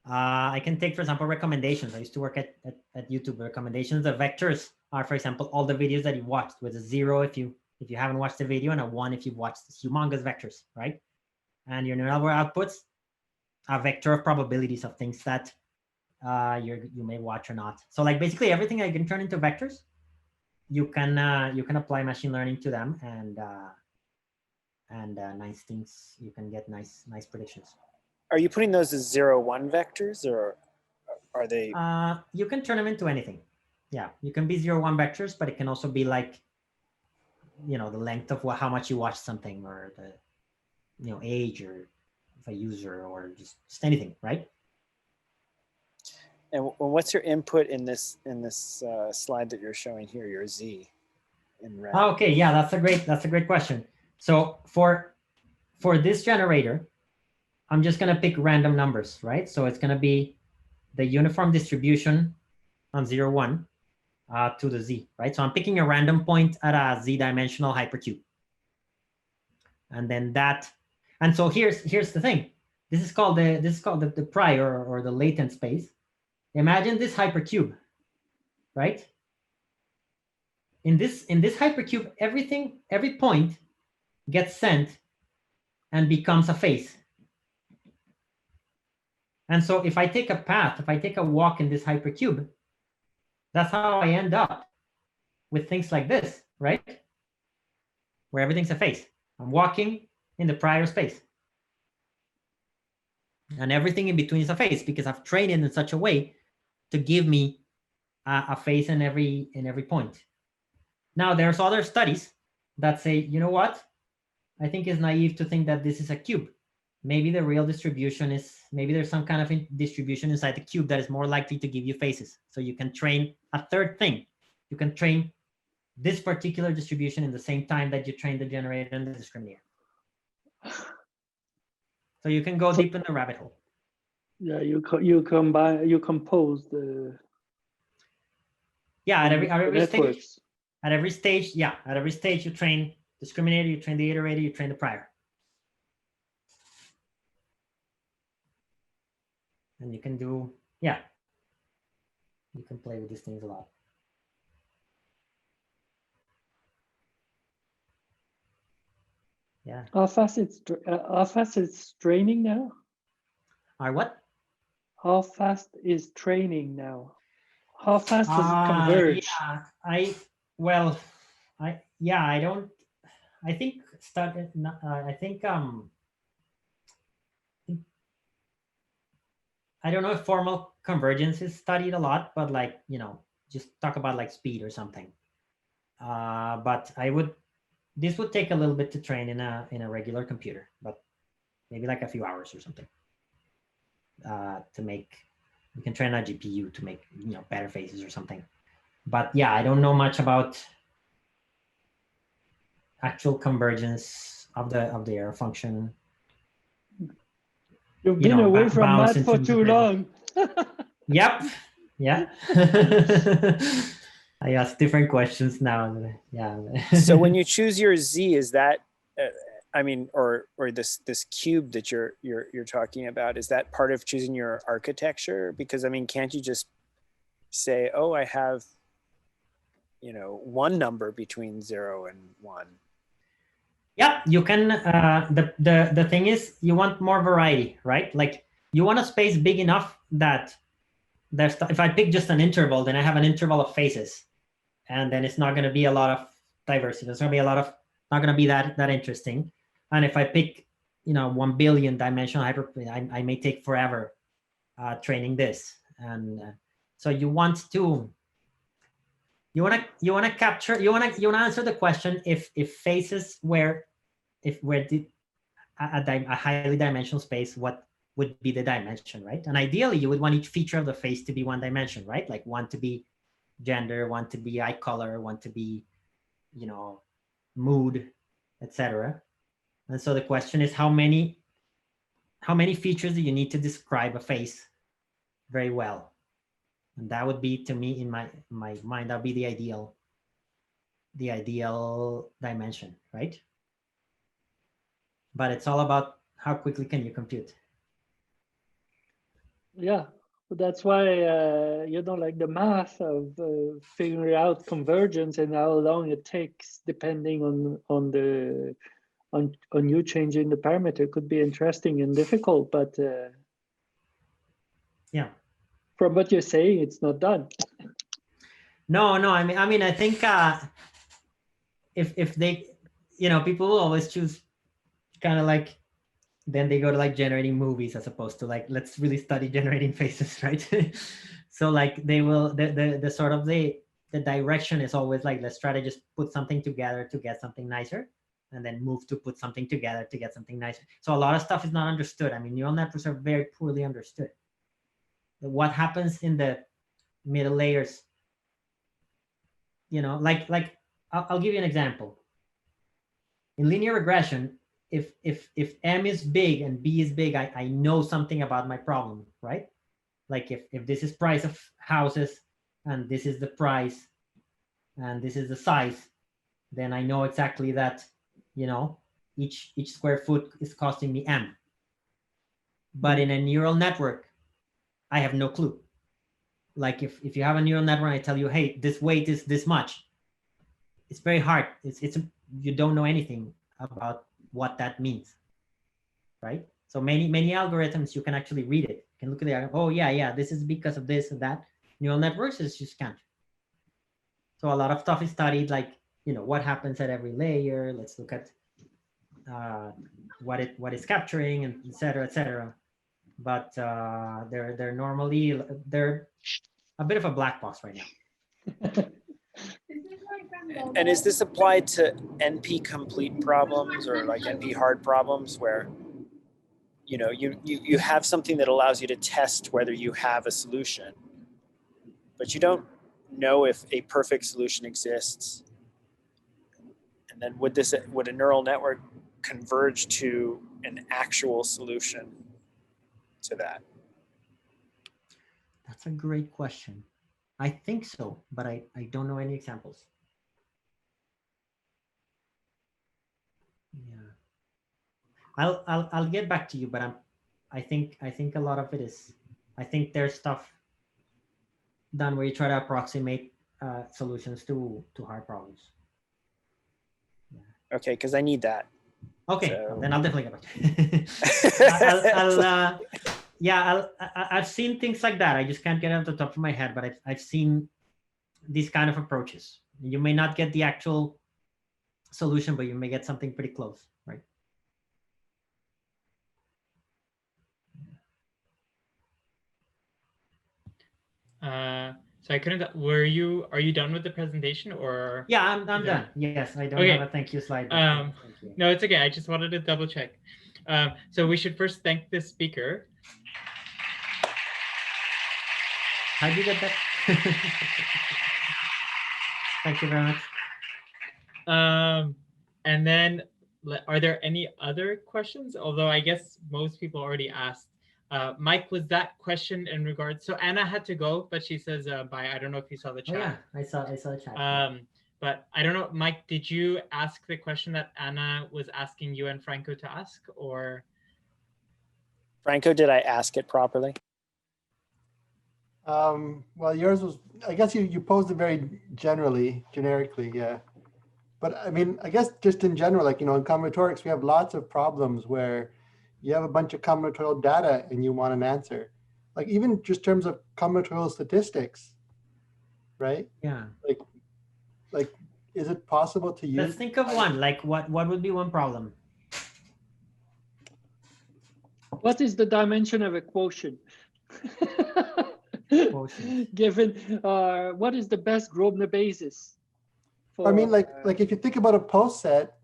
I can take, for example, recommendations. I used to work at YouTube. Recommendations. The vectors are, for example, all the videos that you watched, with a 0 if you haven't watched the video and a 1 if you've watched humongous vectors, right? And your neural network outputs a vector of probabilities of things that you may watch or not. So like basically everything I can turn into vectors, you can apply machine learning to them, and nice things. You can get nice predictions.
Are you putting those as 0, 1 vectors, or are they?
You can turn them into anything. Yeah, you can be 0, 1 vectors, but it can also be like, the length of how much you watch something, or the age or of a user, or just anything, right?
And what's your input in this slide that you're showing here? Your Z in red.
Okay, yeah, that's a great question. So for this generator, I'm just gonna pick random numbers, right? So it's gonna be the uniform distribution on 0, 1 to the Z, right? So I'm picking a random point at a Z-dimensional hypercube. And then and so here's the thing. This is called the prior, or the latent space. Imagine this hypercube, right? In this hypercube, every point gets sent and becomes a face. And so if I take a path, if I take a walk in this hypercube, that's how I end up with things like this, right? Where everything's a face. I'm walking in the prior space. And everything in between is a face, because I've trained it in such a way to give me a face in every point. Now, there's other studies that say, you know what? I think it's naive to think that this is a cube. Maybe the real distribution is, maybe there's some kind of distribution inside the cube that is more likely to give you faces. So you can train a third thing. You can train this particular distribution in the same time that you train the generator and the discriminator. So you can go deep in the rabbit hole.
Yeah, you combine, you compose the.
Yeah, at every
networks.
stage. At every stage, yeah, at every stage you train discriminator, you train the iterator, you train the prior. And you can do, yeah, you can play with these things a lot. Yeah.
How fast it's training now?
Are what?
How fast is training now? How fast does it converge?
Yeah, I don't. I think I don't know if formal convergence is studied a lot, but like, you know, just talk about like speed or something. But this would take a little bit to train in a regular computer, but maybe like a few hours or something. To make, you can train a GPU to make, you know, better faces or something. But yeah, I don't know much about actual convergence of the error function.
You've been away from math for too long.
Yep. Yeah. I ask different questions now. Yeah.
So when you choose your Z, is that, I mean, or this cube that you're talking about, is that part of choosing your architecture? Because I mean, can't you just say, oh, I have, you know, one number between 0 and 1?
Yeah, you can. The thing is, you want more variety, right? Like you want a space big enough that there's. If I pick just an interval, then I have an interval of faces, and then it's not going to be a lot of diversity. There's going to be a lot of, not going to be that interesting. And if I pick, you know, 1 billion dimensional hyperplane, I may take forever training this. And so you want to. You want to capture. You want to answer the question if faces were, a highly dimensional space, what would be the dimension, right? And ideally, you would want each feature of the face to be one dimension, right? Like one to be gender, one to be eye color, one to be, you know, mood, etc. And so the question is, how many features do you need to describe a face very well? And that would be, to me, in my mind, that would be the ideal dimension, right? But it's all about how quickly can you compute.
Yeah, that's why you know, like the math of figuring out convergence and how long it takes, depending on you changing the parameter, could be interesting and difficult. But
yeah,
from what you're saying, it's not done.
No. I mean, I think if they, you know, people will always choose kind of like, then they go to like generating movies as opposed to like, let's really study generating faces, right? So like they will, the sort of the direction is always like, let's try to just put something together to get something nicer, and then move to put something together to get something nicer. So a lot of stuff is not understood. I mean, neural networks are very poorly understood. What happens in the middle layers, you know, like I'll give you an example. In linear regression, if M is big and B is big, I know something about my problem, right? Like if this is price of houses and this is the price and this is the size, then I know exactly that, you know, each square foot is costing me M. But in a neural network, I have no clue. Like if you have a neural network, I tell you, hey, this weight is this much. It's very hard. It's you don't know anything about what that means, right? So many algorithms, you can actually read it. You can look at it. Oh yeah, this is because of this and that. Neural networks is just can't. So a lot of stuff is studied, like, you know, what happens at every layer. Let's look at what it's capturing, and et cetera. But they're normally a bit of a black box right now.
And is this applied to NP complete problems or like NP hard problems where, you know, you have something that allows you to test whether you have a solution, but you don't know if a perfect solution exists? And then would a neural network converge to an actual solution to that?
That's a great question. I think so, but I don't know any examples. Yeah. I'll get back to you, but I think a lot of it is, I think there's stuff done where you try to approximate solutions to hard problems.
Okay, because I need that.
Okay,
So-
then I'll definitely get back to you. I've seen things like that. I just can't get it off the top of my head, but I've seen these kind of approaches. You may not get the actual solution, but you may get something pretty close, right?
So I couldn't. Are you done with the presentation or?
Yeah, I'm
Is there-
done. Yes, I don't
Okay.
have a thank you slide. but
Um,
thank you.
No, it's okay. I just wanted to double check. So we should first thank the speaker.
How did you get that? Thank you very much.
And then are there any other questions? Although I guess most people already asked. Mike, was that question in regards? So Anna had to go, but she says bye. I don't know if you saw the
Oh
chat.
yeah, I saw the chat.
But I don't know, Mike, did you ask the question that Anna was asking you and Franco to ask, or?
Franco, did I ask it properly?
Well, yours was, I guess you posed it very generically, yeah. But I mean, I guess just in general, like, you know, in combinatorics, we have lots of problems where you have a bunch of combinatorial data and you want an answer. Like even just terms of combinatorial statistics, right?
Yeah.
Like, is it possible to use?
Let's think of one. Like what would be one problem?
What is the dimension of a quotient?
Quotient.
Given, what is the best Grosvenor basis?
I mean, like if you think about a post set,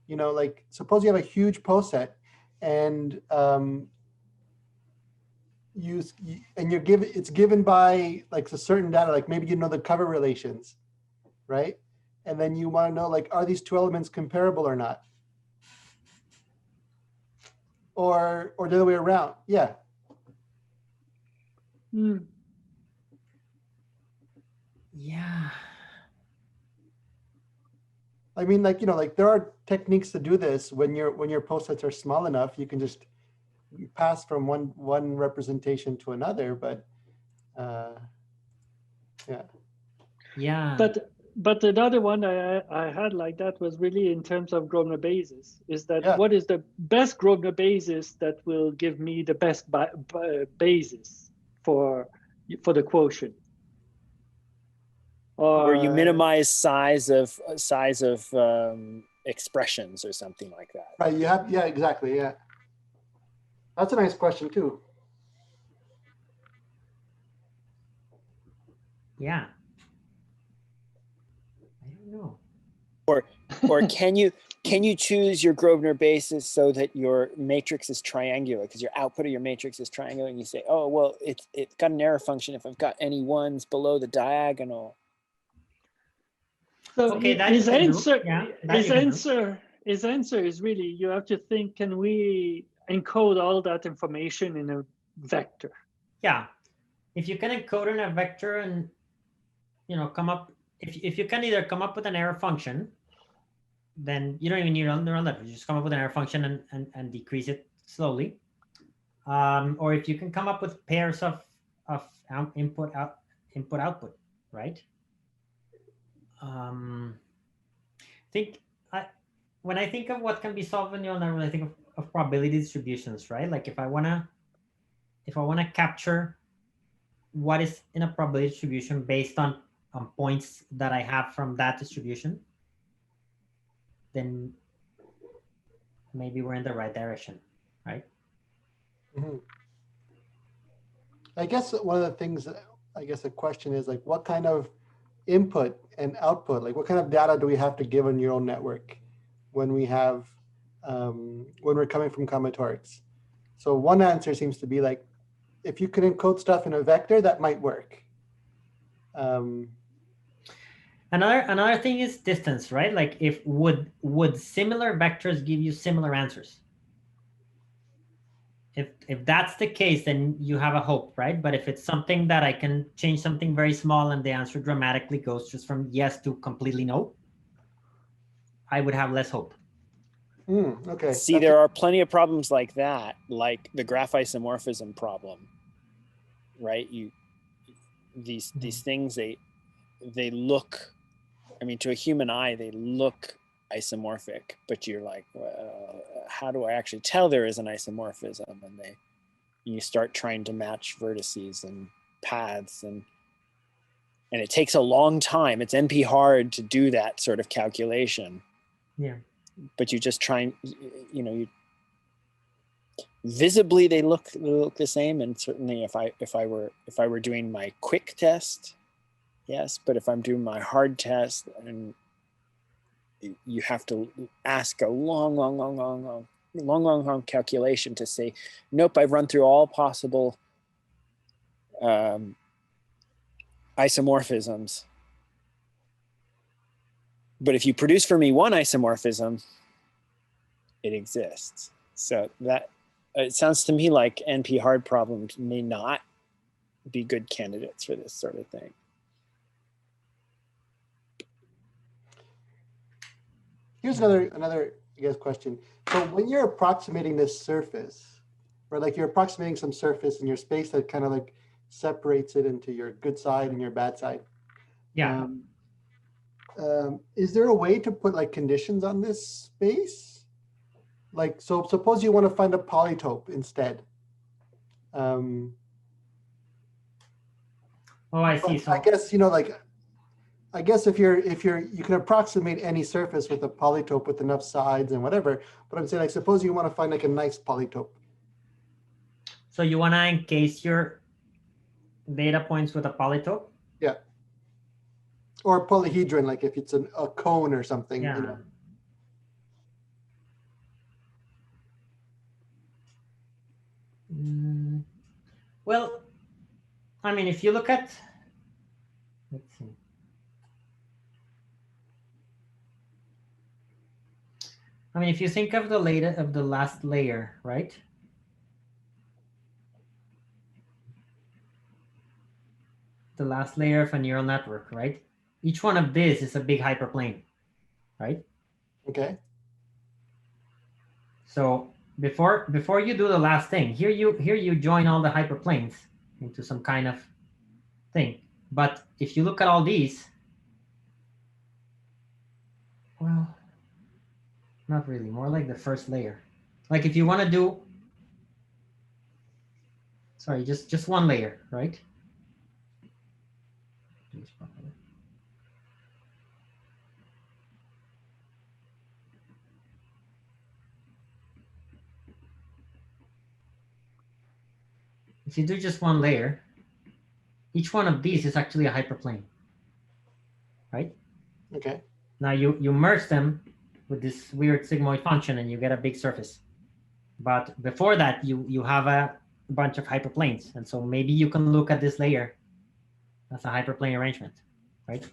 you know, like suppose you have a huge post set, and it's given by like a certain data, like maybe you know the cover relations, right? And then you want to know, like, are these two elements comparable or not? Or the other way around, yeah.
Hmm.
Yeah.
I mean, like, you know, like there are techniques to do this when your post sets are small enough, you can just pass from one representation to another, but yeah.
Yeah.
But another one I had like that was really in terms of Grosvenor basis, is that
Yeah.
what is the best Grosvenor basis that will give me the best basis for the quotient?
Or you minimize size of expressions or something like that.
Right, yeah, exactly, yeah. That's a nice question too.
Yeah. I don't know.
Or can you choose your Grosvenor basis so that your matrix is triangular, because your output of your matrix is triangular, and you say, oh well, it's got an error function if I've got any ones below the diagonal.
So
Okay, that
his
you can do.
answer,
Yeah, that you can do.
his answer is really, you have to think, can we encode all that information in a vector?
Yeah. If you can encode in a vector and, you know, come up, if you can either come up with an error function, then you don't even need neural network. You just come up with an error function and decrease it slowly. Or if you can come up with pairs of input output, right? When I think of what can be solved in neural network, I think of probability distributions, right? Like if I wanna capture what is in a probability distribution based on points that I have from that distribution, then maybe we're in the right direction, right?
Mm-hmm. I guess one of the things, I guess the question is like, what kind of input and output? Like what kind of data do we have to give a neural network when we have, when we're coming from combinatorics? So one answer seems to be like, if you can encode stuff in a vector, that might work.
Another thing is distance, right? Like if would similar vectors give you similar answers? If that's the case, then you have a hope, right? But if it's something that I can change something very small and the answer dramatically goes just from yes to completely no, I would have less hope.
Okay.
See, there are plenty of problems like that, like the graph isomorphism problem, right? These things, they look, I mean, to a human eye, they look isomorphic, but you're like, how do I actually tell there is an isomorphism? And you start trying to match vertices and paths, and it takes a long time. It's NP hard to do that sort of calculation.
Yeah.
But you just try and, you visibly they look the same. And certainly if I were doing my quick test, yes, but if I'm doing my hard test, and you have to ask a long calculation to say, nope, I've run through all possible isomorphisms. But if you produce for me one isomorphism, it exists. So that it sounds to me like NP hard problems may not be good candidates for this sort of thing.
Here's another I guess question. So when you're approximating this surface, right, like you're approximating some surface in your space that kind of like separates it into your good side and your bad side.
Yeah.
Is there a way to put like conditions on this space? Like, so suppose you want to find a polytope instead.
Oh, I see. So
I guess, like, I guess if you can approximate any surface with a polytope with enough sides and whatever, but I'm saying, like, suppose you want to find like a nice polytope.
So you want to encase your data points with a polytope?
Yeah. Or a polyhedron, like if it's a cone or something.
Yeah. Well, I mean, if you look at, let's see. I mean, if you think of the last layer, right? The last layer of a neural network, right? Each one of these is a big hyperplane, right?
Okay.
So before you do the last thing, here you join all the hyperplanes into some kind of thing. But if you look at all these, well, not really, more like the first layer. Like if you want to do, sorry, just one layer, right? If you do just one layer, each one of these is actually a hyperplane, right?
Okay.
Now you merge them with this weird sigmoid function and you get a big surface. But before that, you have a bunch of hyperplanes. And so maybe you can look at this layer as a hyperplane arrangement, right?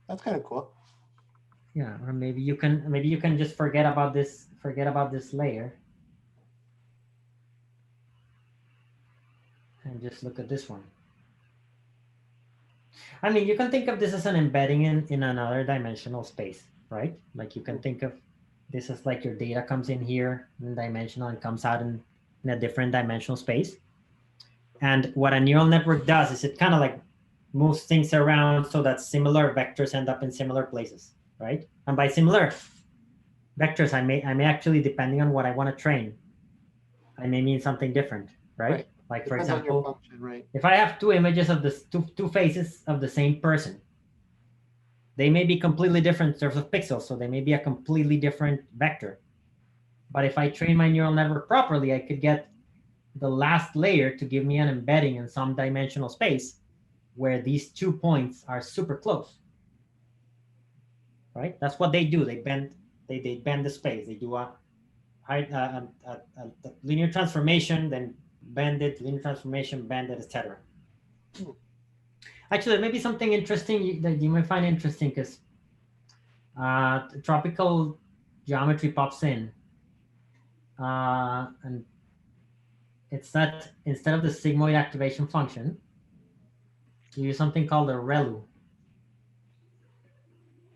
That's kind of cool.
Yeah, or maybe you can just forget about this layer and just look at this one. I mean, you can think of this as an embedding in another dimensional space, right? Like you can think of this as like your data comes in here in dimensional and comes out in a different dimensional space. And what a neural network does is it kind of like moves things around so that similar vectors end up in similar places, right? And by similar vectors, I may actually, depending on what I want to train, I may mean something different, right? Like for example,
function, right?
If I have two images of this two faces of the same person, they may be completely different in terms of pixels, so they may be a completely different vector. But if I train my neural network properly, I could get the last layer to give me an embedding in some dimensional space where these 2 points are super close. Right? That's what they do. They bend the space. They do a linear transformation, then bend it, linear transformation, bend it, etc. Actually, maybe something interesting that you might find interesting, because tropical geometry pops in. And it's that instead of the sigmoid activation function, you use something called a ReLU.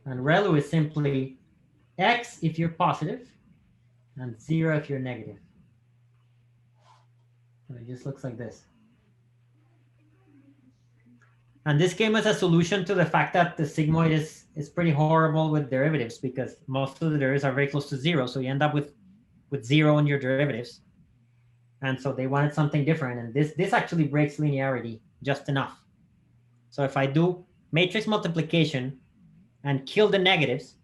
And ReLU is simply X if you're positive and 0 if you're negative. And it just looks like this. And this came as a solution to the fact that the sigmoid is pretty horrible with derivatives, because most of the derivatives are very close to 0. So you end up with 0 in your derivatives. And so they wanted something different. And this actually breaks linearity just enough. So if I do matrix multiplication and kill the negatives,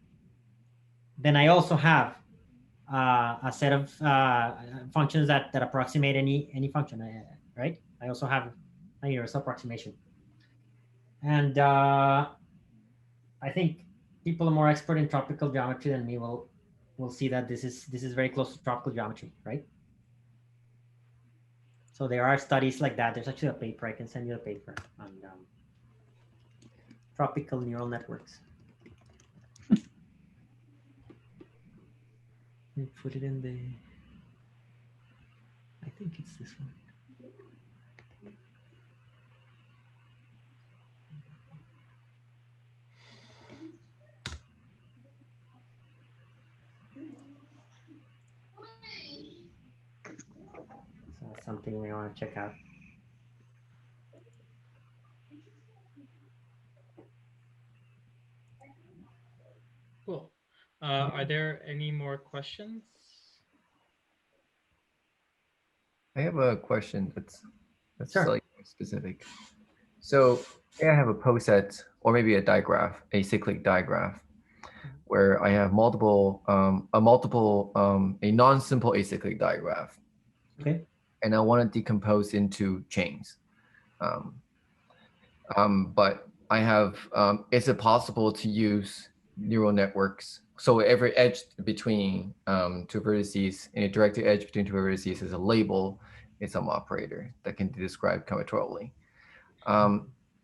then I also have a set of functions that approximate any function, right? I also have a universal approximation. And I think people more expert in tropical geometry than me will see that this is very close to tropical geometry, right? So there are studies like that. There's actually a paper. I can send you a paper on tropical neural networks. Let me put it in the. I think it's this one. So that's something we want to check out.
Cool. Are there any more questions?
I have a question that's
Sure.
slightly more specific. So I have a poset or maybe a digraph, a cyclic digraph, where I have a non-simple acyclic digraph.
Okay.
And I want to decompose into chains. But I have, is it possible to use neural networks? So every edge between two vertices, and a directed edge between two vertices is a label in some operator that can be described combinatorially.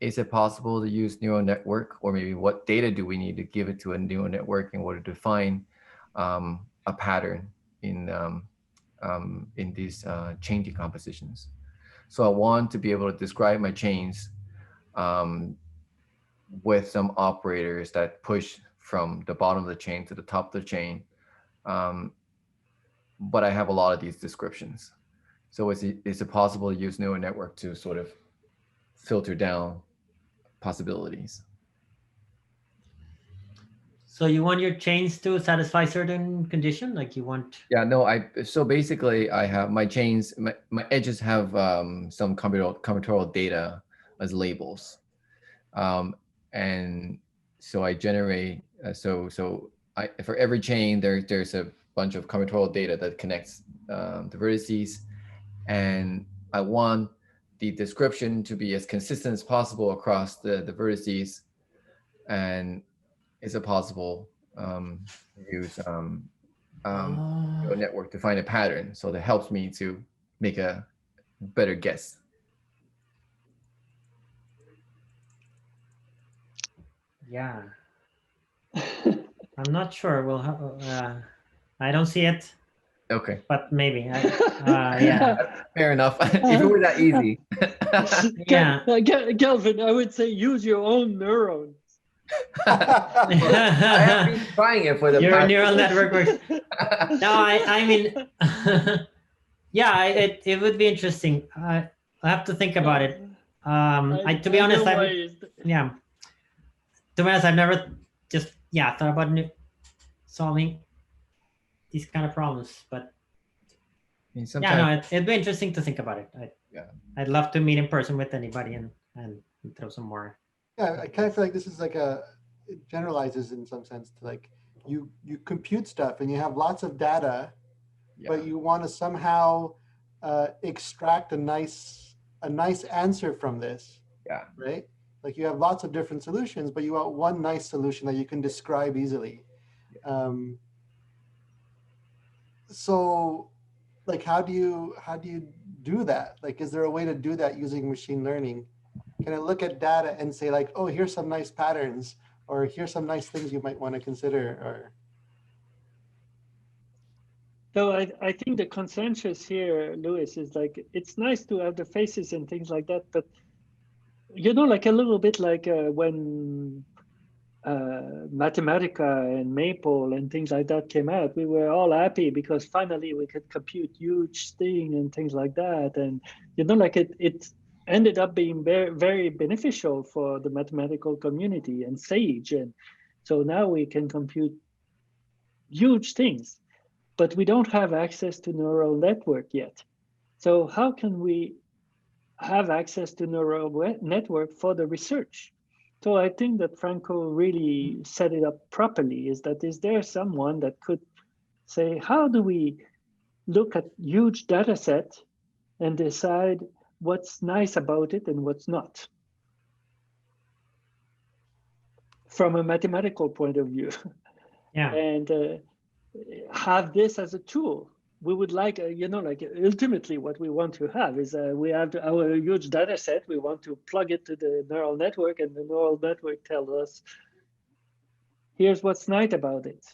Is it possible to use neural network, or maybe what data do we need to give it to a neural network in order to define a pattern in these chain decompositions? So I want to be able to describe my chains with some operators that push from the bottom of the chain to the top of the chain. But I have a lot of these descriptions. So is it possible to use neural network to sort of filter down possibilities?
So you want your chains to satisfy certain condition, like you want?
Yeah, no, so basically I have my chains, my edges have some combinatorial data as labels. And so I generate, for every chain, there's a bunch of combinatorial data that connects the vertices, and I want the description to be as consistent as possible across the vertices. And is it possible to use neural network to find a pattern? So that helps me to make a better guess.
Yeah. I'm not sure. We'll I don't see it.
Okay.
But maybe. Yeah.
Fair enough. If it were that easy.
Yeah.
Kelvin, I would say use your own neurons.
I have been trying it for the
Your
past.
neural network works. No, I mean, yeah, it would be interesting. I have to think about it. To be honest, yeah. To be honest, I've never just thought about solving these kind of problems, but it'd be interesting to think about it. I'd love to meet in person with anybody and throw some more.
Yeah, I kind of feel like this is like it generalizes in some sense to like you compute stuff and you have lots of data, but you want to somehow extract a nice answer from this.
Yeah.
Right? Like you have lots of different solutions, but you want one nice solution that you can describe easily. So like how do you do that? Like, is there a way to do that using machine learning? Can I look at data and say like, oh, here's some nice patterns, or here's some nice things you might want to consider? Or
so I think the consensus here, Louis, is like it's nice to have the faces and things like that, but you know, like a little bit like when Mathematica and Maple and things like that came out, we were all happy because finally we could compute huge thing and things like that. And you know, like it ended up being very, very beneficial for the mathematical community and Sage. And so now we can compute huge things, but we don't have access to neural network yet. So how can we have access to neural network for the research? So I think that Franco really set it up properly, is there someone that could say, how do we look at huge data set and decide what's nice about it and what's not? From a mathematical point of view.
Yeah.
And have this as a tool. We would like, you know, like ultimately what we want to have is we have our huge data set. We want to plug it to the neural network, and the neural network tells us, here's what's nice about it.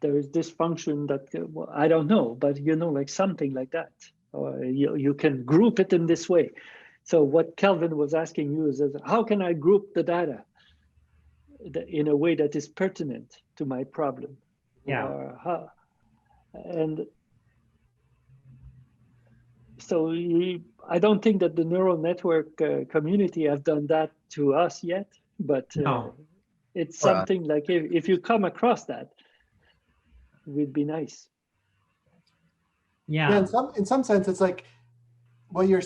There is this function that, well, I don't know, but you know, like something like that. Or you can group it in this way. So what Kelvin was asking you is, how can I group the data in a way that is pertinent to my problem?
Yeah.
Or how? And so I don't think that the neural network community have done that to us yet, but
No.
it's something like if you come across that, it would be nice.
Yeah.
in some sense, it's like what you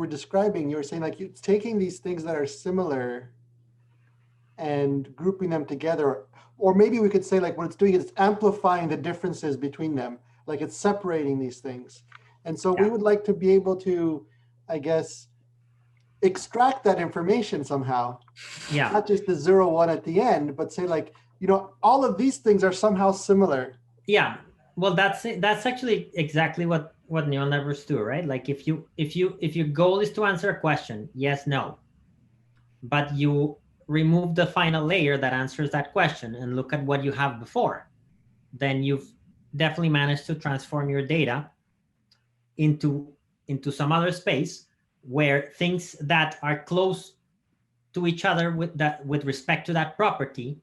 were describing. You were saying like it's taking these things that are similar and grouping them together, or maybe we could say like what it's doing is it's amplifying the differences between them, like it's separating these things. And so we would like to be able to, I guess, extract that information somehow.
Yeah.
Not just the 0, 1 at the end, but say like, you know, all of these things are somehow similar.
Yeah. Well, that's actually exactly what neural networks do, right? Like if your goal is to answer a question, yes, no, but you remove the final layer that answers that question and look at what you have before, then you've definitely managed to transform your data into some other space where things that are close to each other with respect to that property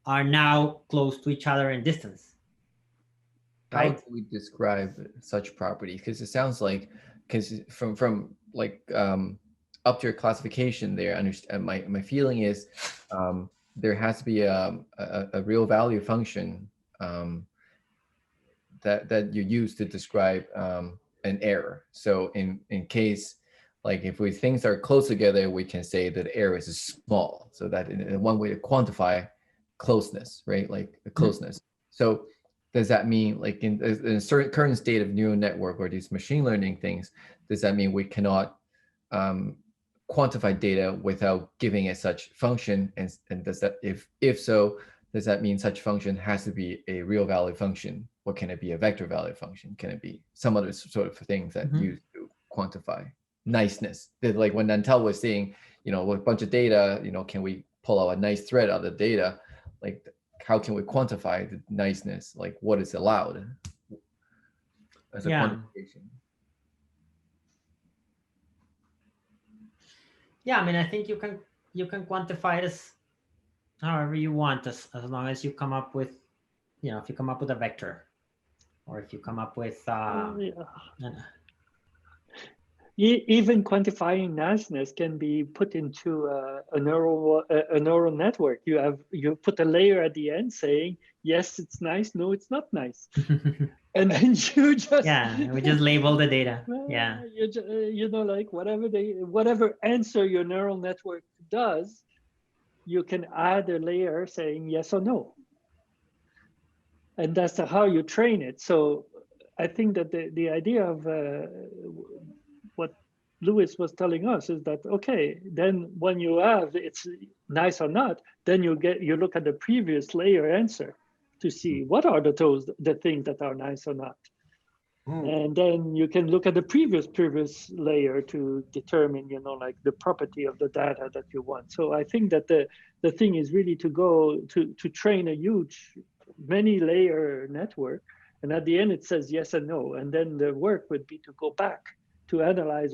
are now close to each other in distance.
How
Right?
do we describe such property? Because it sounds like, because from like up to your classification there, my feeling is there has to be a real value function that you use to describe an error. So in case, like if things are close together, we can say that error is small. So that in one way to quantify closeness, right? Like the closeness. So does that mean like in a certain current state of neural network or these machine learning things, does that mean we cannot quantify data without giving it such function? And does that, if so, does that mean such function has to be a real value function? Or can it be a vector value function? Can it be some other sort of things that use to quantify niceness? That like when Nantel was saying, you know, with a bunch of data, you know, can we pull out a nice thread out of the data? Like how can we quantify the niceness? Like what is allowed as a quantification?
Yeah, I mean, I think you can quantify this however you want, as long as you come up with, you know, if you come up with a vector, or if you come up with
even quantifying niceness can be put into a neural network. You put a layer at the end saying yes, it's nice, no, it's not nice, and then you just
we just label the data.
You know, like whatever answer your neural network does, you can add a layer saying yes or no, and that's how you train it. So I think that the idea of what Lewis was telling us is that, okay, then when you have it's nice or not, then you look at the previous layer answer to see what are the things that are nice or not. And then you can look at the previous layer to determine, like the property of the data that you want. So I think that the thing is really to go to train a huge many layer network. And at the end it says yes and no. And then the work would be to go back to analyze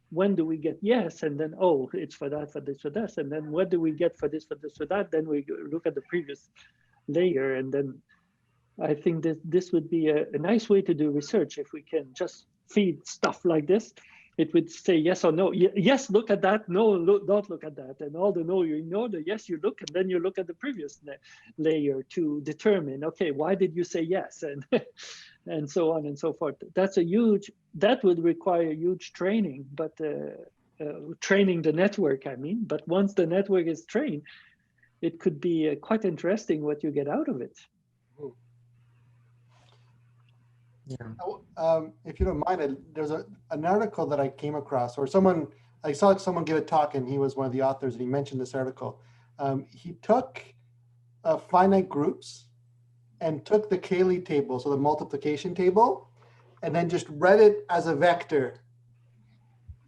when do we get yes? And then, oh, it's for that, for this, for this. And then what do we get for this, for this, for that? Then we look at the previous layer. And then I think that this would be a nice way to do research. If we can just feed stuff like this, it would say yes or no. Yes, look at that. No, don't look at that. And all the no, you ignore. The yes, you look, and then you look at the previous layer to determine, okay, why did you say yes? And and so on and so forth. That would require huge training, but training the network, I mean. But once the network is trained, it could be quite interesting what you get out of it.
Yeah. If you don't mind, there's an article that I came across, or I saw someone give a talk, and he was one of the authors, and he mentioned this article. He took finite groups and took the Cayley table, so the multiplication table, and then just read it as a vector,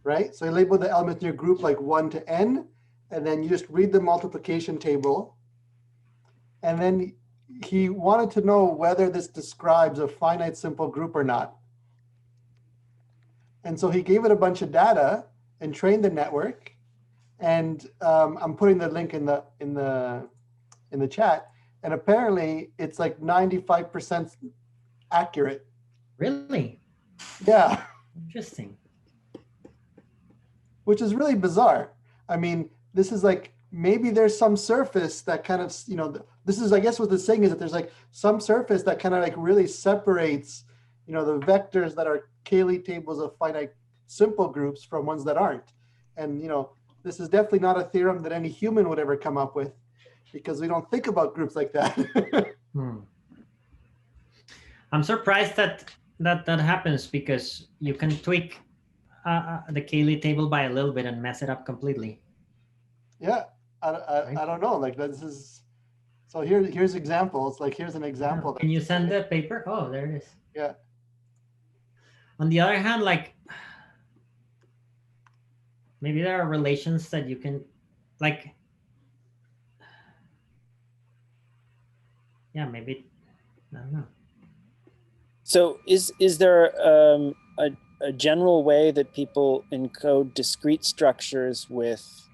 right? So he labeled the elements in your group like 1 to n, and then you just read the multiplication table, and then he wanted to know whether this describes a finite simple group or not. And so he gave it a bunch of data and trained the network. And I'm putting the link in the chat. And apparently it's like 95% accurate.
Really?
Yeah.
Interesting.
Which is really bizarre. I mean, this is like, maybe there's some surface that kind of, this is, I guess what the saying is that there's like some surface that kind of like really separates, the vectors that are Cayley tables of finite simple groups from ones that aren't. And, this is definitely not a theorem that any human would ever come up with, because we don't think about groups like that.
I'm surprised that happens, because you can tweak the Cayley table by a little bit and mess it up completely.
Yeah. I don't know, like this is, so here's examples, like here's an example.
Can you send the paper? Oh, there it is.
Yeah.
On the other hand, like maybe there are relations that you can, like, yeah, maybe, I don't know.
So is there a general way that people encode discrete structures with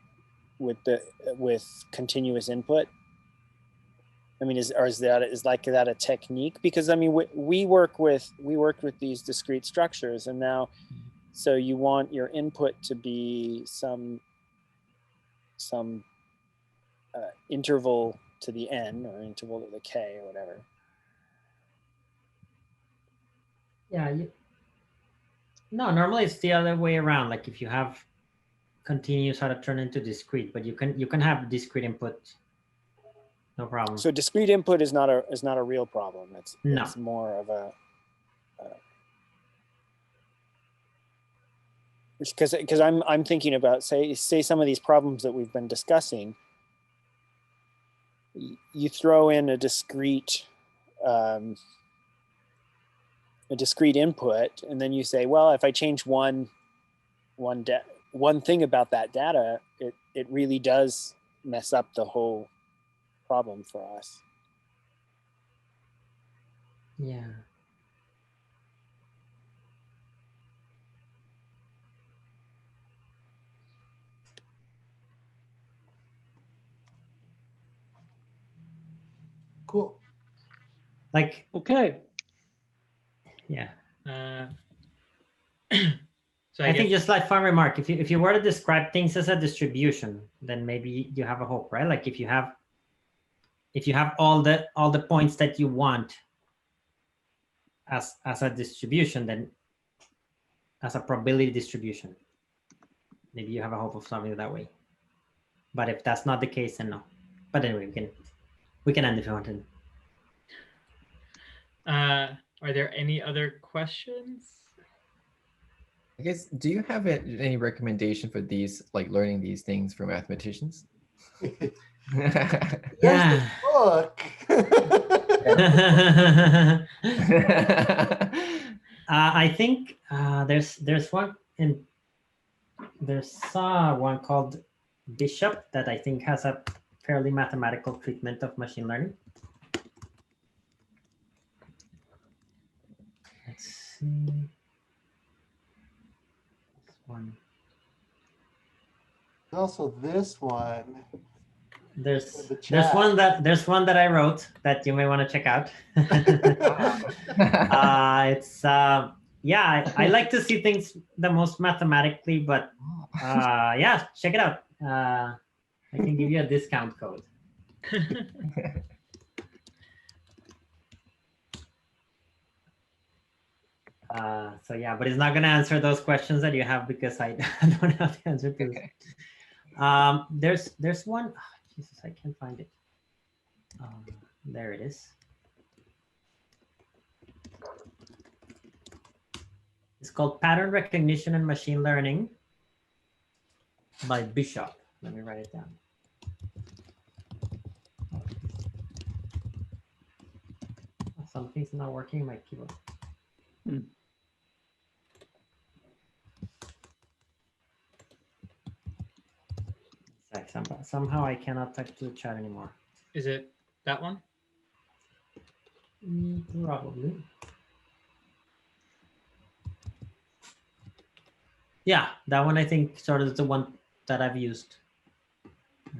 continuous input? I mean, is that a technique? Because I mean, we worked with these discrete structures, and now, so you want your input to be some interval to the n or interval to the k or whatever.
Yeah. No, normally it's the other way around. Like if you have continuous, how to turn into discrete, but you can have discrete input. No problem.
So discrete input is not a real problem. It's more of a because I'm thinking about say some of these problems that we've been discussing. You throw in a discrete input, and then you say, well, if I change one thing about that data, it really does mess up the whole problem for us.
Yeah.
Cool.
Like,
okay.
Yeah.
So
I think just like fun remark, if you were to describe things as a distribution, then maybe you have a hope, right? Like if you have all the points that you want as a distribution, then as a probability distribution, maybe you have a hope of solving it that way. But if that's not the case, then no. But anyway, we can end if you want to.
Are there any other questions?
I guess, do you have any recommendation for these, like learning these things for mathematicians?
Yeah.
Book.
I think there's one one called Bishop that I think has a fairly mathematical treatment of machine learning. Let's see. This one.
Also this one.
There's
The chat.
there's one that I wrote that you may want to check out. It's yeah, I like to see things the most mathematically, but yeah, check it out. I can give you a discount code. So yeah, but it's not going to answer those questions that you have because I don't have the answer to.
Okay.
There's one. Oh, Jesus, I can't find it. There it is. It's called Pattern Recognition and Machine Learning by Bishop. Let me write it down. Something's not working in my keyboard. Somehow I cannot type to the chat anymore.
Is it that one?
Probably. Yeah, that one I think sort of is the one that I've used.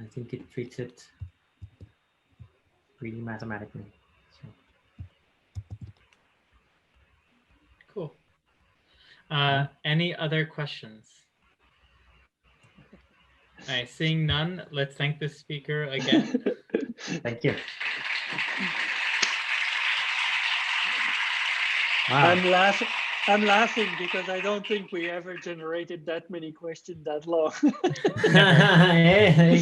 I think it treats it really mathematically. So.
Cool. Any other questions? All right, seeing none, let's thank the speaker again.
Thank you. Wow.
I'm laughing because I don't think we ever generated that many questions that long.
Hey, there you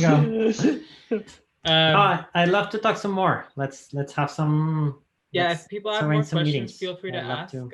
go. I'd love to talk some more. Let's have some.
Yeah, if people have more
arrange some
questions,
meetings.
feel free to
I'd love
ask.
to.